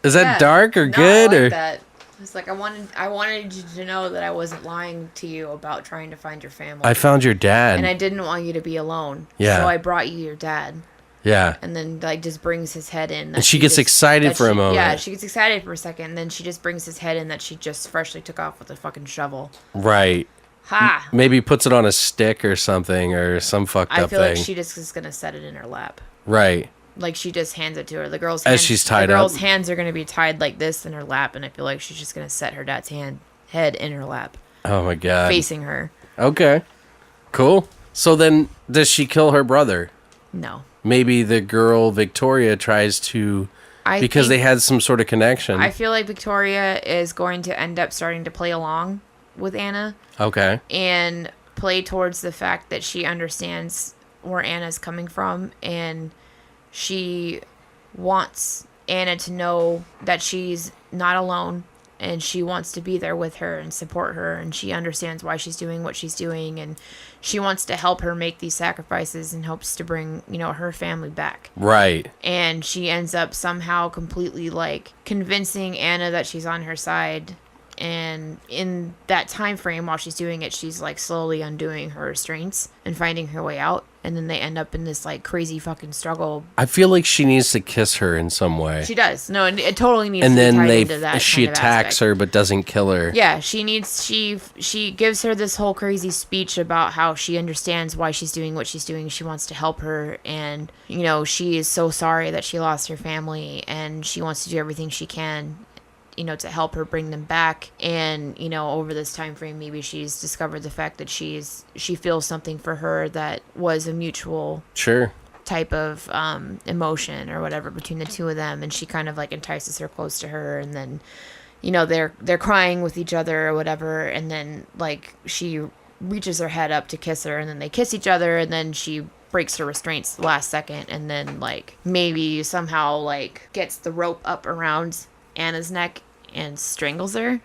Is that dark or good? I like or that. It's like I wanted you to know that I wasn't lying to you about trying to find your family. I found your dad, and I didn't want you to be alone. Yeah. So I brought you your dad. Yeah. And then like just brings his head in. And she gets excited for a moment. Yeah, she gets excited for a second, and then she just brings his head in that she just freshly took off with a fucking shovel. Right. Ha! Maybe puts it on a stick or something or some fucked up thing. I feel like she just is gonna set it in her lap. Right. Like she just hands it to her. The girl's as she's tied up. The girl's hands are gonna be tied like this in her lap, and I feel like she's just gonna set her dad's head in her lap. Oh my god. Facing her. Okay. Cool. So then, does she kill her brother? No. Maybe the girl Victoria tries to, because they had some sort of connection. I feel like Victoria is going to end up starting to play along with Anna. Okay. And play towards the fact that she understands where Anna's coming from, and she wants Anna to know that she's not alone, and she wants to be there with her and support her, and she understands why she's doing what she's doing, and she wants to help her make these sacrifices and hopes to bring, her family back. Right. And she ends up somehow completely like convincing Anna that she's on her side. And in that time frame while she's doing it, she's like slowly undoing her restraints and finding her way out. And then they end up in this like crazy fucking struggle. I feel like she needs to kiss her in some way. She does. No, it totally needs and to be tied into that. She attacks her but doesn't kill her. Yeah, she gives her this whole crazy speech about how she understands why she's doing what she's doing. She wants to help her, and she is so sorry that she lost her family, and she wants to do everything she can to help her bring them back. And over this time frame, maybe she's discovered the fact that she feels something for her that was a mutual type of emotion or whatever between the two of them, and she kind of like entices her close to her, and then they're crying with each other or whatever, and then like she reaches her head up to kiss her, and then they kiss each other, and then she breaks her restraints the last second, and then like maybe somehow like gets the rope up around Anna's neck and strangles her.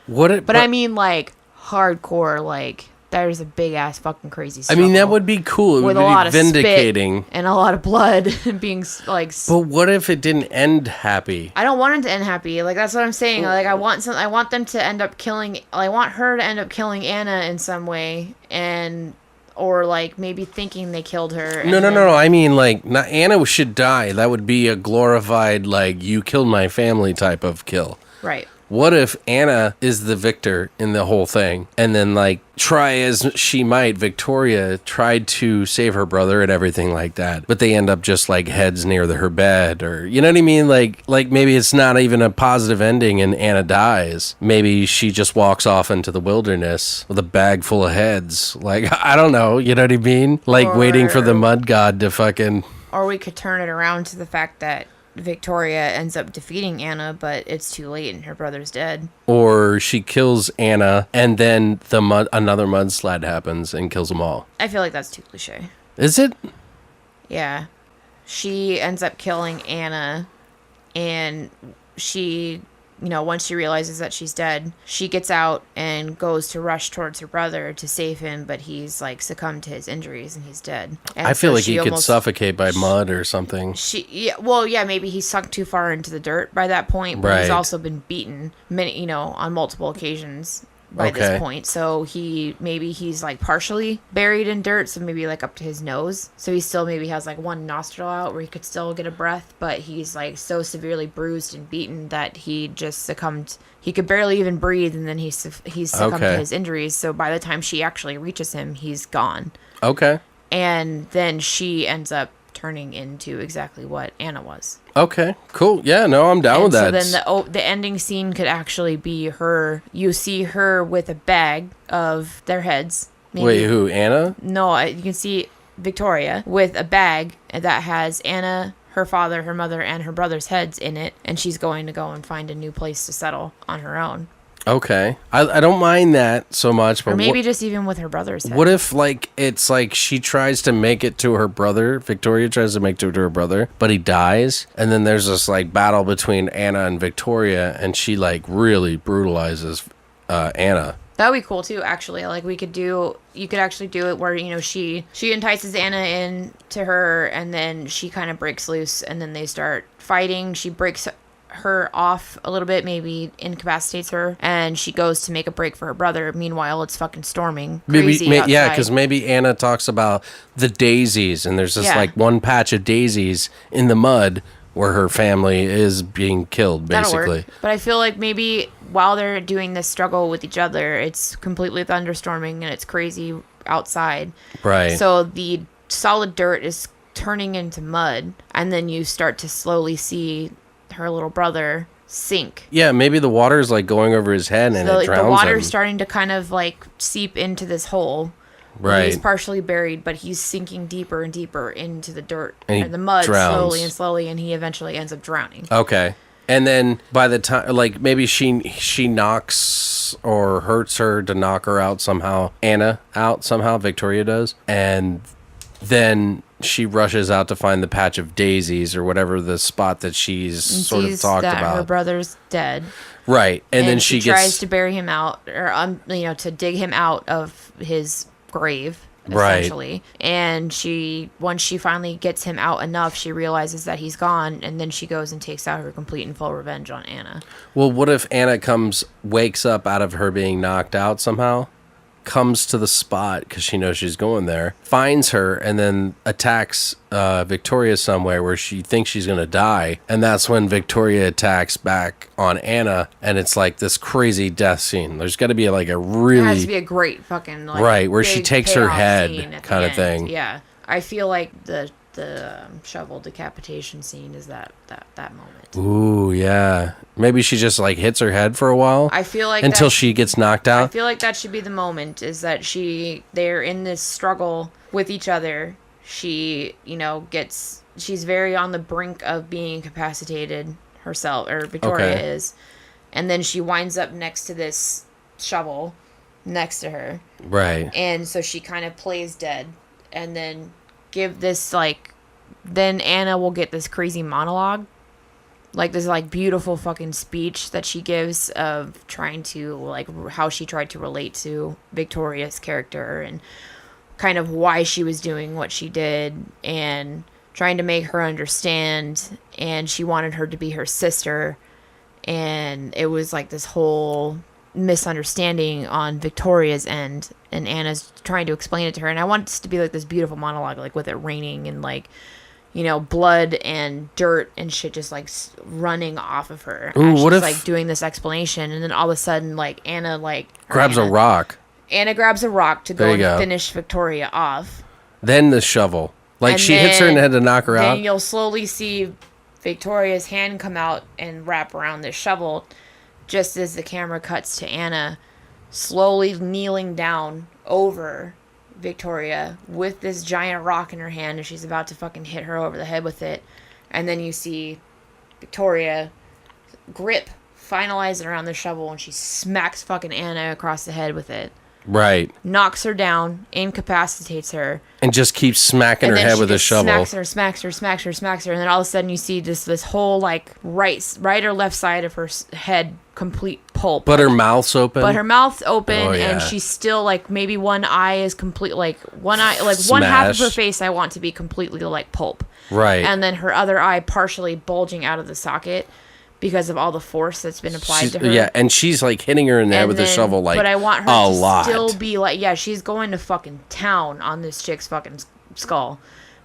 But I mean like hardcore, like there's a big ass fucking crazy struggle. I mean that would be cool. It would be vindicating and a lot of blood and being like. But what if it didn't end happy? I don't want it to end happy. Like that's what I'm saying. Like I want them to end up killing. I want her to end up killing Anna in some way, or like maybe thinking they killed her. No. I mean, like, Anna should die. That would be a glorified, like, you killed my family type of kill. Right. What if Anna is the victor in the whole thing? And then, like, try as she might, Victoria tried to save her brother and everything like that. But they end up just, like, heads near her bed. Or, you know what I mean? Like maybe it's not even a positive ending and Anna dies. Maybe she just walks off into the wilderness with a bag full of heads. Like, I don't know. You know what I mean? Like, waiting for the mud god to fucking... Or we could turn it around to the fact that Victoria ends up defeating Anna, but it's too late and her brother's dead. Or she kills Anna, and then another mudslide happens and kills them all. I feel like that's too cliche. Is it? Yeah. She ends up killing Anna, and she, once she realizes that she's dead, she gets out and goes to rush towards her brother to save him, but he's, like, succumbed to his injuries and he's dead. And I feel like he could suffocate by mud or something. Maybe he sunk too far into the dirt by that point, but he's Right. also been beaten on multiple occasions by this point. So he's like partially buried in dirt, so maybe like up to his nose. So he still maybe has like one nostril out where he could still get a breath, but he's like so severely bruised and beaten that he just succumbed. He could barely even breathe, and then he's succumbed to his injuries. So by the time she actually reaches him, he's gone. Okay. And then she ends up turning into exactly what Anna was. Okay, cool. Yeah, no, I'm down with that. So then the ending scene could actually be her. You see her with a bag of their heads. Maybe. Wait, who? Anna? No, you can see Victoria with a bag that has Anna, her father, her mother, and her brother's heads in it, and she's going to go and find a new place to settle on her own. Okay. I don't mind that so much, but or maybe just even with her brother's head. What if, like, it's like she tries to make it to her brother, Victoria tries to make it to her brother, but he dies, and then there's this, like, battle between Anna and Victoria, and she, like, really brutalizes Anna. That would be cool too, actually. Like you could actually do it where, she entices Anna in to her, and then she kind of breaks loose, and then they start fighting. She breaks her off a little bit, maybe incapacitates her, and she goes to make a break for her brother. Meanwhile, it's fucking storming crazy outside. Yeah, because maybe Anna talks about the daisies, and there's this like one patch of daisies in the mud where her family is being killed, basically. That'll work. But I feel like maybe while they're doing this struggle with each other, it's completely thunderstorming and it's crazy outside. Right. So the solid dirt is turning into mud, and then you start to slowly see her little brother sink. Yeah, maybe the water is like going over his head and it drowns him. The water's starting to kind of like seep into this hole. Right. He's partially buried, but he's sinking deeper and deeper into the dirt and the mud drowns. slowly, and he eventually ends up drowning. Okay. And then by the time, like, maybe she knocks or hurts her to knock her out somehow. Anna out somehow, Victoria does. And then she rushes out to find the patch of daisies or whatever the spot that she's sort of talked that about. Her brother's dead. Right. And then she tries to bury him out, or to dig him out of his grave, essentially. Right. And once she finally gets him out enough, she realizes that he's gone, and then she goes and takes out her complete and full revenge on Anna. Well, what if Anna wakes up out of her being knocked out somehow, comes to the spot because she knows she's going there, finds her, and then attacks Victoria somewhere where she thinks she's going to die. And that's when Victoria attacks back on Anna, and it's like this crazy death scene. There's got to be like a really... It has to be a great fucking... like, right, where she takes her head kind of thing. Yeah. I feel like the shovel decapitation scene is that moment. Ooh, yeah. Maybe she just like hits her head for a while. I feel like until she gets knocked out. I feel like that should be the moment, is that they're in this struggle with each other. She, she's very on the brink of being incapacitated herself, or Victoria is. And then she winds up next to this shovel next to her. Right. And so she kind of plays dead, and then give this then Anna will get this crazy monologue, like this like beautiful fucking speech that she gives of trying to like how she tried to relate to Victoria's character and kind of why she was doing what she did and trying to make her understand, and she wanted her to be her sister, and it was like this whole misunderstanding on Victoria's end, and Anna's trying to explain it to her, and I want it to be like this beautiful monologue, like with it raining and like blood and dirt and shit just like running off of her. Ooh, and she's what if like doing this explanation, and then all of a sudden like Anna grabs a rock. Anna grabs a rock to go and finish Victoria off. Then the shovel. Like and she hits her in the head to knock her out. Then you'll slowly see Victoria's hand come out and wrap around the shovel, just as the camera cuts to Anna slowly kneeling down over Victoria with this giant rock in her hand, and she's about to fucking hit her over the head with it. And then you see Victoria finalize it around the shovel, and she smacks fucking Anna across the head with it. Right. Knocks her down, incapacitates her. And just keeps smacking her head with a shovel. Smacks her. And then all of a sudden you see this whole, like, right or left side of her head complete pulp. But her mouth's open? And she's still, like, maybe one eye is complete, like, one half of her face I want to be completely, like, pulp. Right. And then her other eye partially bulging out of the socket, because of all the force that's been applied to her. Yeah, and she's like hitting her in the head with a shovel like but I want her a to lot. still be like, she's going to fucking town on this chick's fucking skull,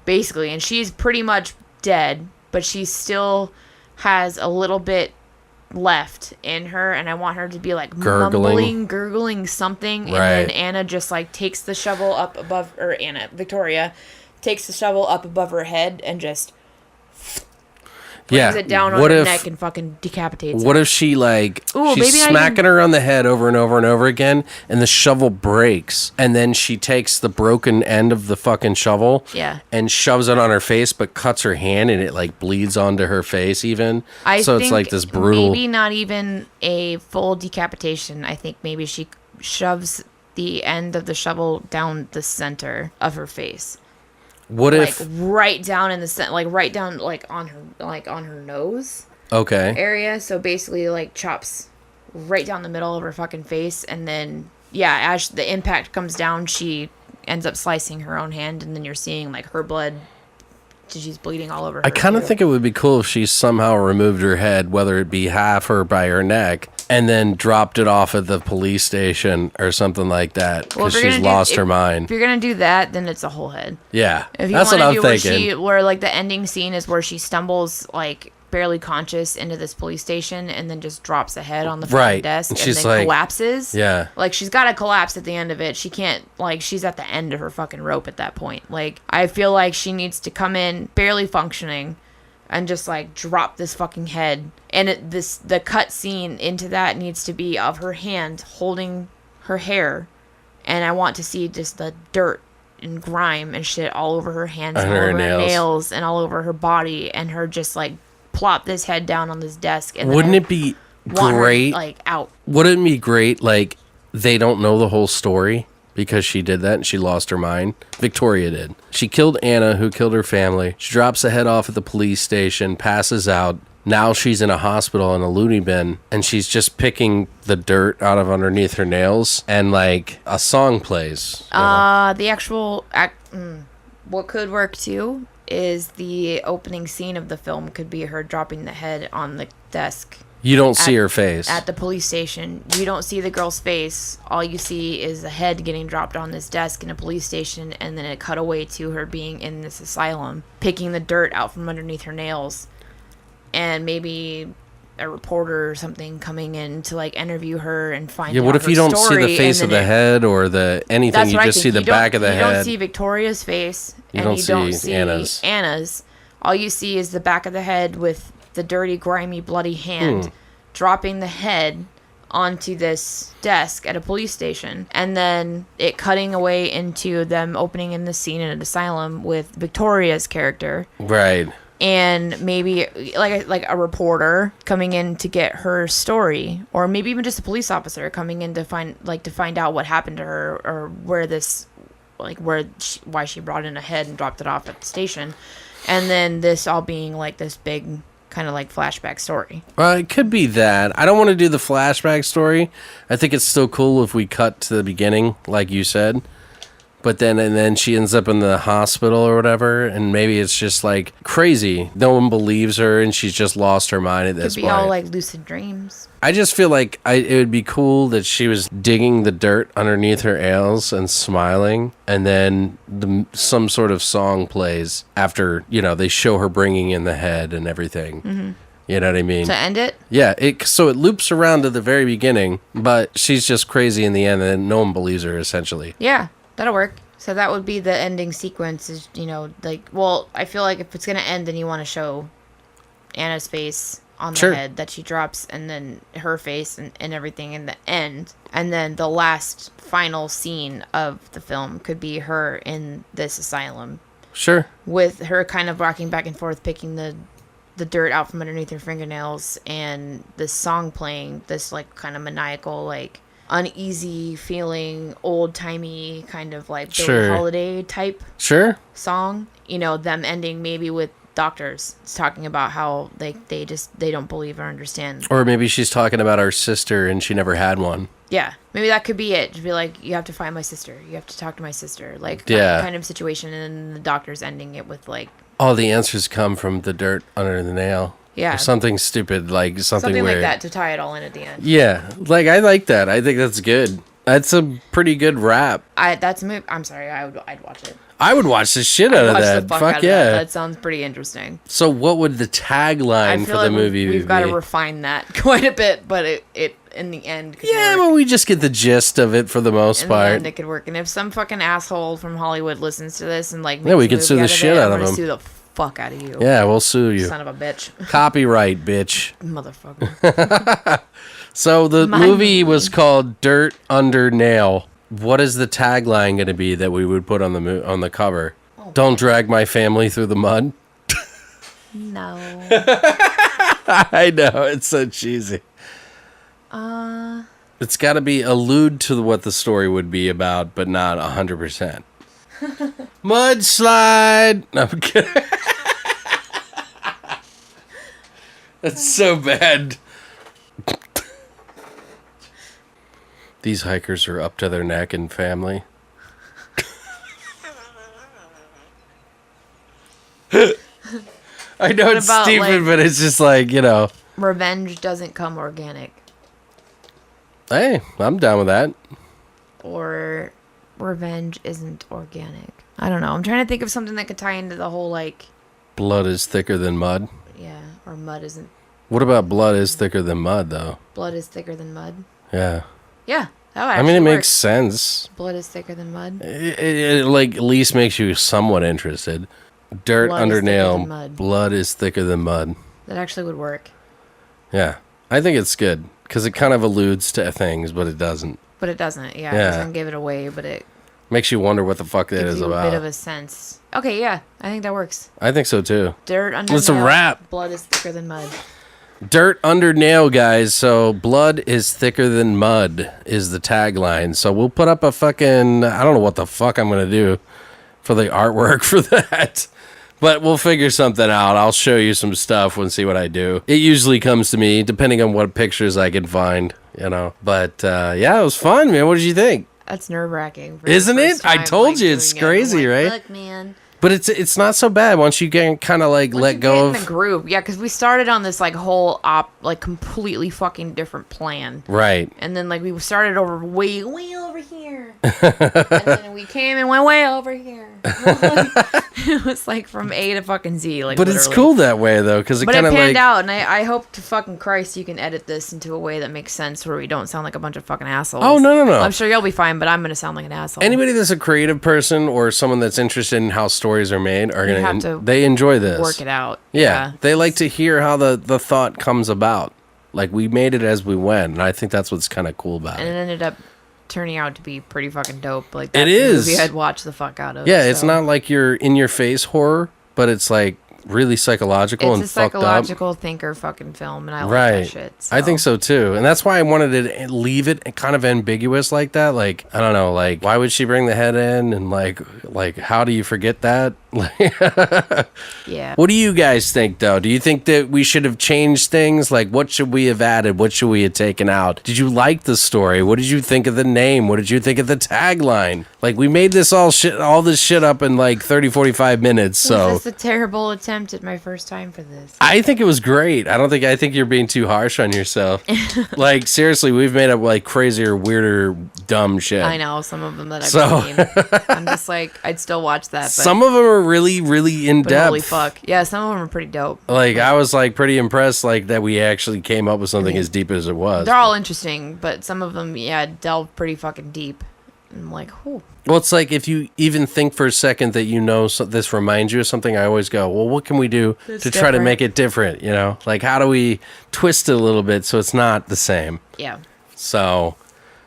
basically. And she's pretty much dead, but she still has a little bit left in her, and I want her to be like gurgling something. And then Anna just like takes the shovel up above, or Victoria takes the shovel up above her head and just brings it down on her neck and fucking decapitates What her. if she she's smacking her on the head over and over and over again, and the shovel breaks, and then she takes the broken end of the fucking shovel and shoves it on her face, but cuts her hand, and it like bleeds onto her face even. So it's like this brutal... Maybe not even a full decapitation. I think maybe she shoves the end of the shovel down the center of her face. What if right down in the center, right down on her nose area? So basically, like, chops right down the middle of her fucking face, and then as the impact comes down, she ends up slicing her own hand, and then you're seeing like her blood. She's bleeding all over her. I kind of think it would be cool if she somehow removed her head, whether it be half or by her neck, and then dropped it off at the police station or something like that, because she's lost her mind. If you're gonna do that, then it's a whole head. Yeah, if you that's what I'm thinking. Where like the ending scene is where she stumbles like barely conscious into this police station, and then just drops a head on the front desk, and then like, collapses. Yeah, like she's got to collapse at the end of it. She can't, like, she's at the end of her fucking rope at that point. Like, I feel like she needs to come in barely functioning and just like drop this fucking head. And the cut scene into that needs to be of her hand holding her hair, and I want to see just the dirt and grime and shit all over her hands, and all over her nails, and all over her body, and her just like plop this head down on this desk. And wouldn't it be great? Her, like, out. Wouldn't it be great? Like, they don't know the whole story because she did that and she lost her mind. Victoria did. She killed Anna, who killed her family. She drops the head off at the police station, passes out. Now she's in a hospital in a loony bin, and she's just picking the dirt out of underneath her nails, and like a song plays. The actual what could work too is the opening scene of the film could be her dropping the head on the desk. You don't see her face. At the police station. You don't see the girl's face. All you see is the head getting dropped on this desk in a police station, and then it cut away to her being in this asylum, picking the dirt out from underneath her nails. And maybe a reporter or something coming in to like interview her and find out what if her you don't see story, the face of the head or the anything? You just see the back of the head. You don't see Victoria's face, and you don't see Anna's. All you see is the back of the head with the dirty, grimy, bloody hand dropping the head onto this desk at a police station, and then it cutting away into them opening in the scene in an asylum with Victoria's character. Right. And maybe like a reporter coming in to get her story, or maybe even just a police officer coming in to find out what happened to her, or why she brought in a head and dropped it off at the station, and then this all being like this big kind of like flashback story. Well, it could be that. I don't want to do the flashback story. I think it's still cool if we cut to the beginning, like you said. But then she ends up in the hospital or whatever, and maybe it's just like crazy. No one believes her, and she's just lost her mind at this Could point. be all like lucid dreams. I just feel like it would be cool that she was digging the dirt underneath her ails and smiling, and then some sort of song plays after, they show her bringing in the head and everything. Mm-hmm. You know what I mean? To end it? Yeah, so it loops around to the very beginning, but she's just crazy in the end, and no one believes her, essentially. Yeah. That'll work. So that would be the ending sequence is, I feel like if it's going to end, then you want to show Anna's face on the head that she drops, and then her face and everything in the end. And then the last final scene of the film could be her in this asylum. Sure. With her kind of rocking back and forth, picking the dirt out from underneath her fingernails, and this song playing, this like kind of maniacal, like uneasy feeling, old-timey kind of like Billie Holiday type song. Them ending maybe with doctors talking about how they don't believe or understand. Or maybe she's talking about our sister and she never had one. Yeah, maybe that could be it. Just be like, you have to find my sister. You have to talk to my sister. Like, kind of situation. And then the doctor's ending it with like, all the answers come from the dirt under the nail. Yeah. Or something stupid, like something weird. like that to tie it all in at the end. Yeah, like I like that. I think that's good. That's a pretty good wrap. I'm sorry, I'd watch it. I would watch the shit out of that. Fuck yeah. That sounds pretty interesting. So what would the tagline for the movie be? We've got to refine that quite a bit, but it in the end could work. Well, we just get the gist of it for the most part. In the end, it could work. And if some fucking asshole from Hollywood listens to this and like, we could sue the shit out of him. Sue the fuck out of you. Yeah, we'll sue you. Son of a bitch. Copyright, bitch. Motherfucker. So the movie was called Dirt Under Nail. What is the tagline going to be that we would put on the cover? Oh, Don't drag my family through the mud. No. I know, it's so cheesy. It's got to be allude to what the story would be about, but not 100%. Mudslide. No, I'm kidding. That's so bad. These hikers are up to their neck in family. I know it's stupid, but it's just like, Revenge doesn't come organic. Hey, I'm down with that. Or revenge isn't organic. I don't know. I'm trying to think of something that could tie into the whole, like... Blood is thicker than mud? Yeah, or mud isn't... What about blood is thicker than mud, though? Blood is thicker than mud? Yeah. Yeah, that would actually it work. Makes sense. Blood is thicker than mud? It like, at least makes you somewhat interested. Dirt blood under nail, blood is thicker than mud. That actually would work. Yeah. I think it's good, because it kind of alludes to things, but it doesn't. But it doesn't, yeah. It doesn't give it away, but it... Makes you wonder what the fuck that is about. A bit of a sense. Okay, yeah. I think that works. I think so, too. Dirt under nail. It's a wrap. Blood is thicker than mud. Dirt under nail, guys. So blood is thicker than mud is the tagline. So we'll put up a fucking... I don't know what the fuck I'm going to do for the artwork for that. But we'll figure something out. I'll show you some stuff and see what I do. It usually comes to me, depending on what pictures I can find, But, yeah, it was fun, man. What did you think? That's nerve-wracking. Isn't it? I told you, it's crazy, right? Look, man. But it's not so bad once you can kind of like let go of the groove. Yeah, because we started on this like whole completely fucking different plan. Right. And then like we started over way over here. And then we came and went way over here. It was like from A to fucking Z. Like, but literally. It's cool that way though, because it kind of panned out. And I hope to fucking Christ you can edit this into a way that makes sense where we don't sound like a bunch of fucking assholes. Oh no. I'm sure you'll be fine, but I'm gonna sound like an asshole. Anybody that's a creative person or someone that's interested in how stories are made are gonna they enjoy this. Work it out. Yeah. They like to hear how the thought comes about. Like we made it as we went, and I think that's what's kind of cool about it. And it ended up turning out to be pretty fucking dope. Like that's it is. The movie I'd watch the fuck out of. Yeah, so. It's not like you're in your face horror, but it's like really psychological and fucked up. It's a psychological thinker fucking film, and I like that shit. So. I think so too, and that's why I wanted to leave it kind of ambiguous like that. Like I don't know, like why would she bring the head in, and like how do you forget that? Yeah. What do you guys think, though? Do you think that we should have changed things? Like, what should we have added? What should we have taken out? Did you like the story? What did you think of the name? What did you think of the tagline? Like, we made this all this shit up in like 30, 45 minutes. So Was this a terrible attempt at my first time for this? I think it was great. I think you're being too harsh on yourself. Like, seriously, we've made up like crazier, weirder, dumb shit. I know some of them that I've seen. I'm just like, I'd still watch that. But Some of them are really, really in depth. holy fuck. Yeah, some of them are pretty dope. Like, I was like pretty impressed like that we actually came up with something as deep as it was. They're all interesting, but some of them, delve pretty fucking deep. I'm like, whew. Well, it's like if you even think for a second that this reminds you of something, I always go, well, what can we do to try to make it different, you know? Like, how do we twist it a little bit so it's not the same? Yeah. So...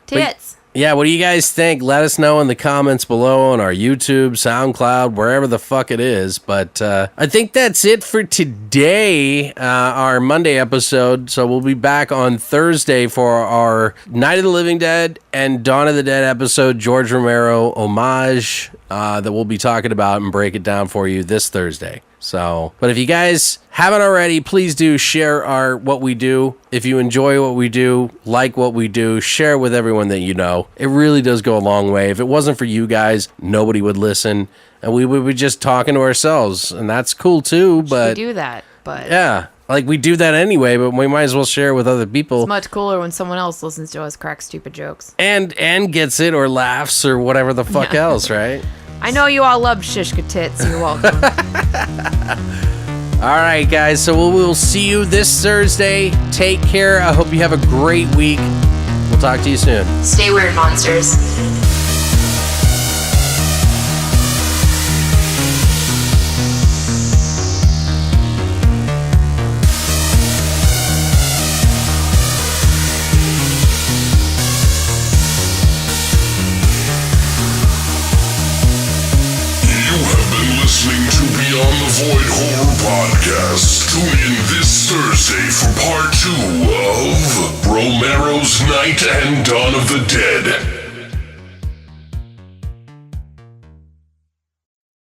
Tits. Yeah, what do you guys think? Let us know in the comments below on our YouTube, SoundCloud, wherever the fuck it is. But I think that's it for today, our Monday episode. So we'll be back on Thursday for our Night of the Living Dead and Dawn of the Dead episode, George Romero homage, that we'll be talking about and break it down for you this Thursday. So, but if you guys haven't already, please do share what we do. If you enjoy what we do, like what we do, share it with everyone that you know. It really does go a long way. If it wasn't for you guys, nobody would listen, and we would be just talking to ourselves, and that's cool too. But we do that, but yeah, like we do that anyway. But we might as well share it with other people. It's much cooler when someone else listens to us crack stupid jokes and gets it or laughs or whatever the fuck else, right? I know you all love Shishka Tits. You're welcome. All right, guys. So we'll see you this Thursday. Take care. I hope you have a great week. We'll talk to you soon. Stay weird, monsters. Listening to Beyond the Void Horror Podcast. Tune in this Thursday for part 2 of Romero's Night and Dawn of the Dead.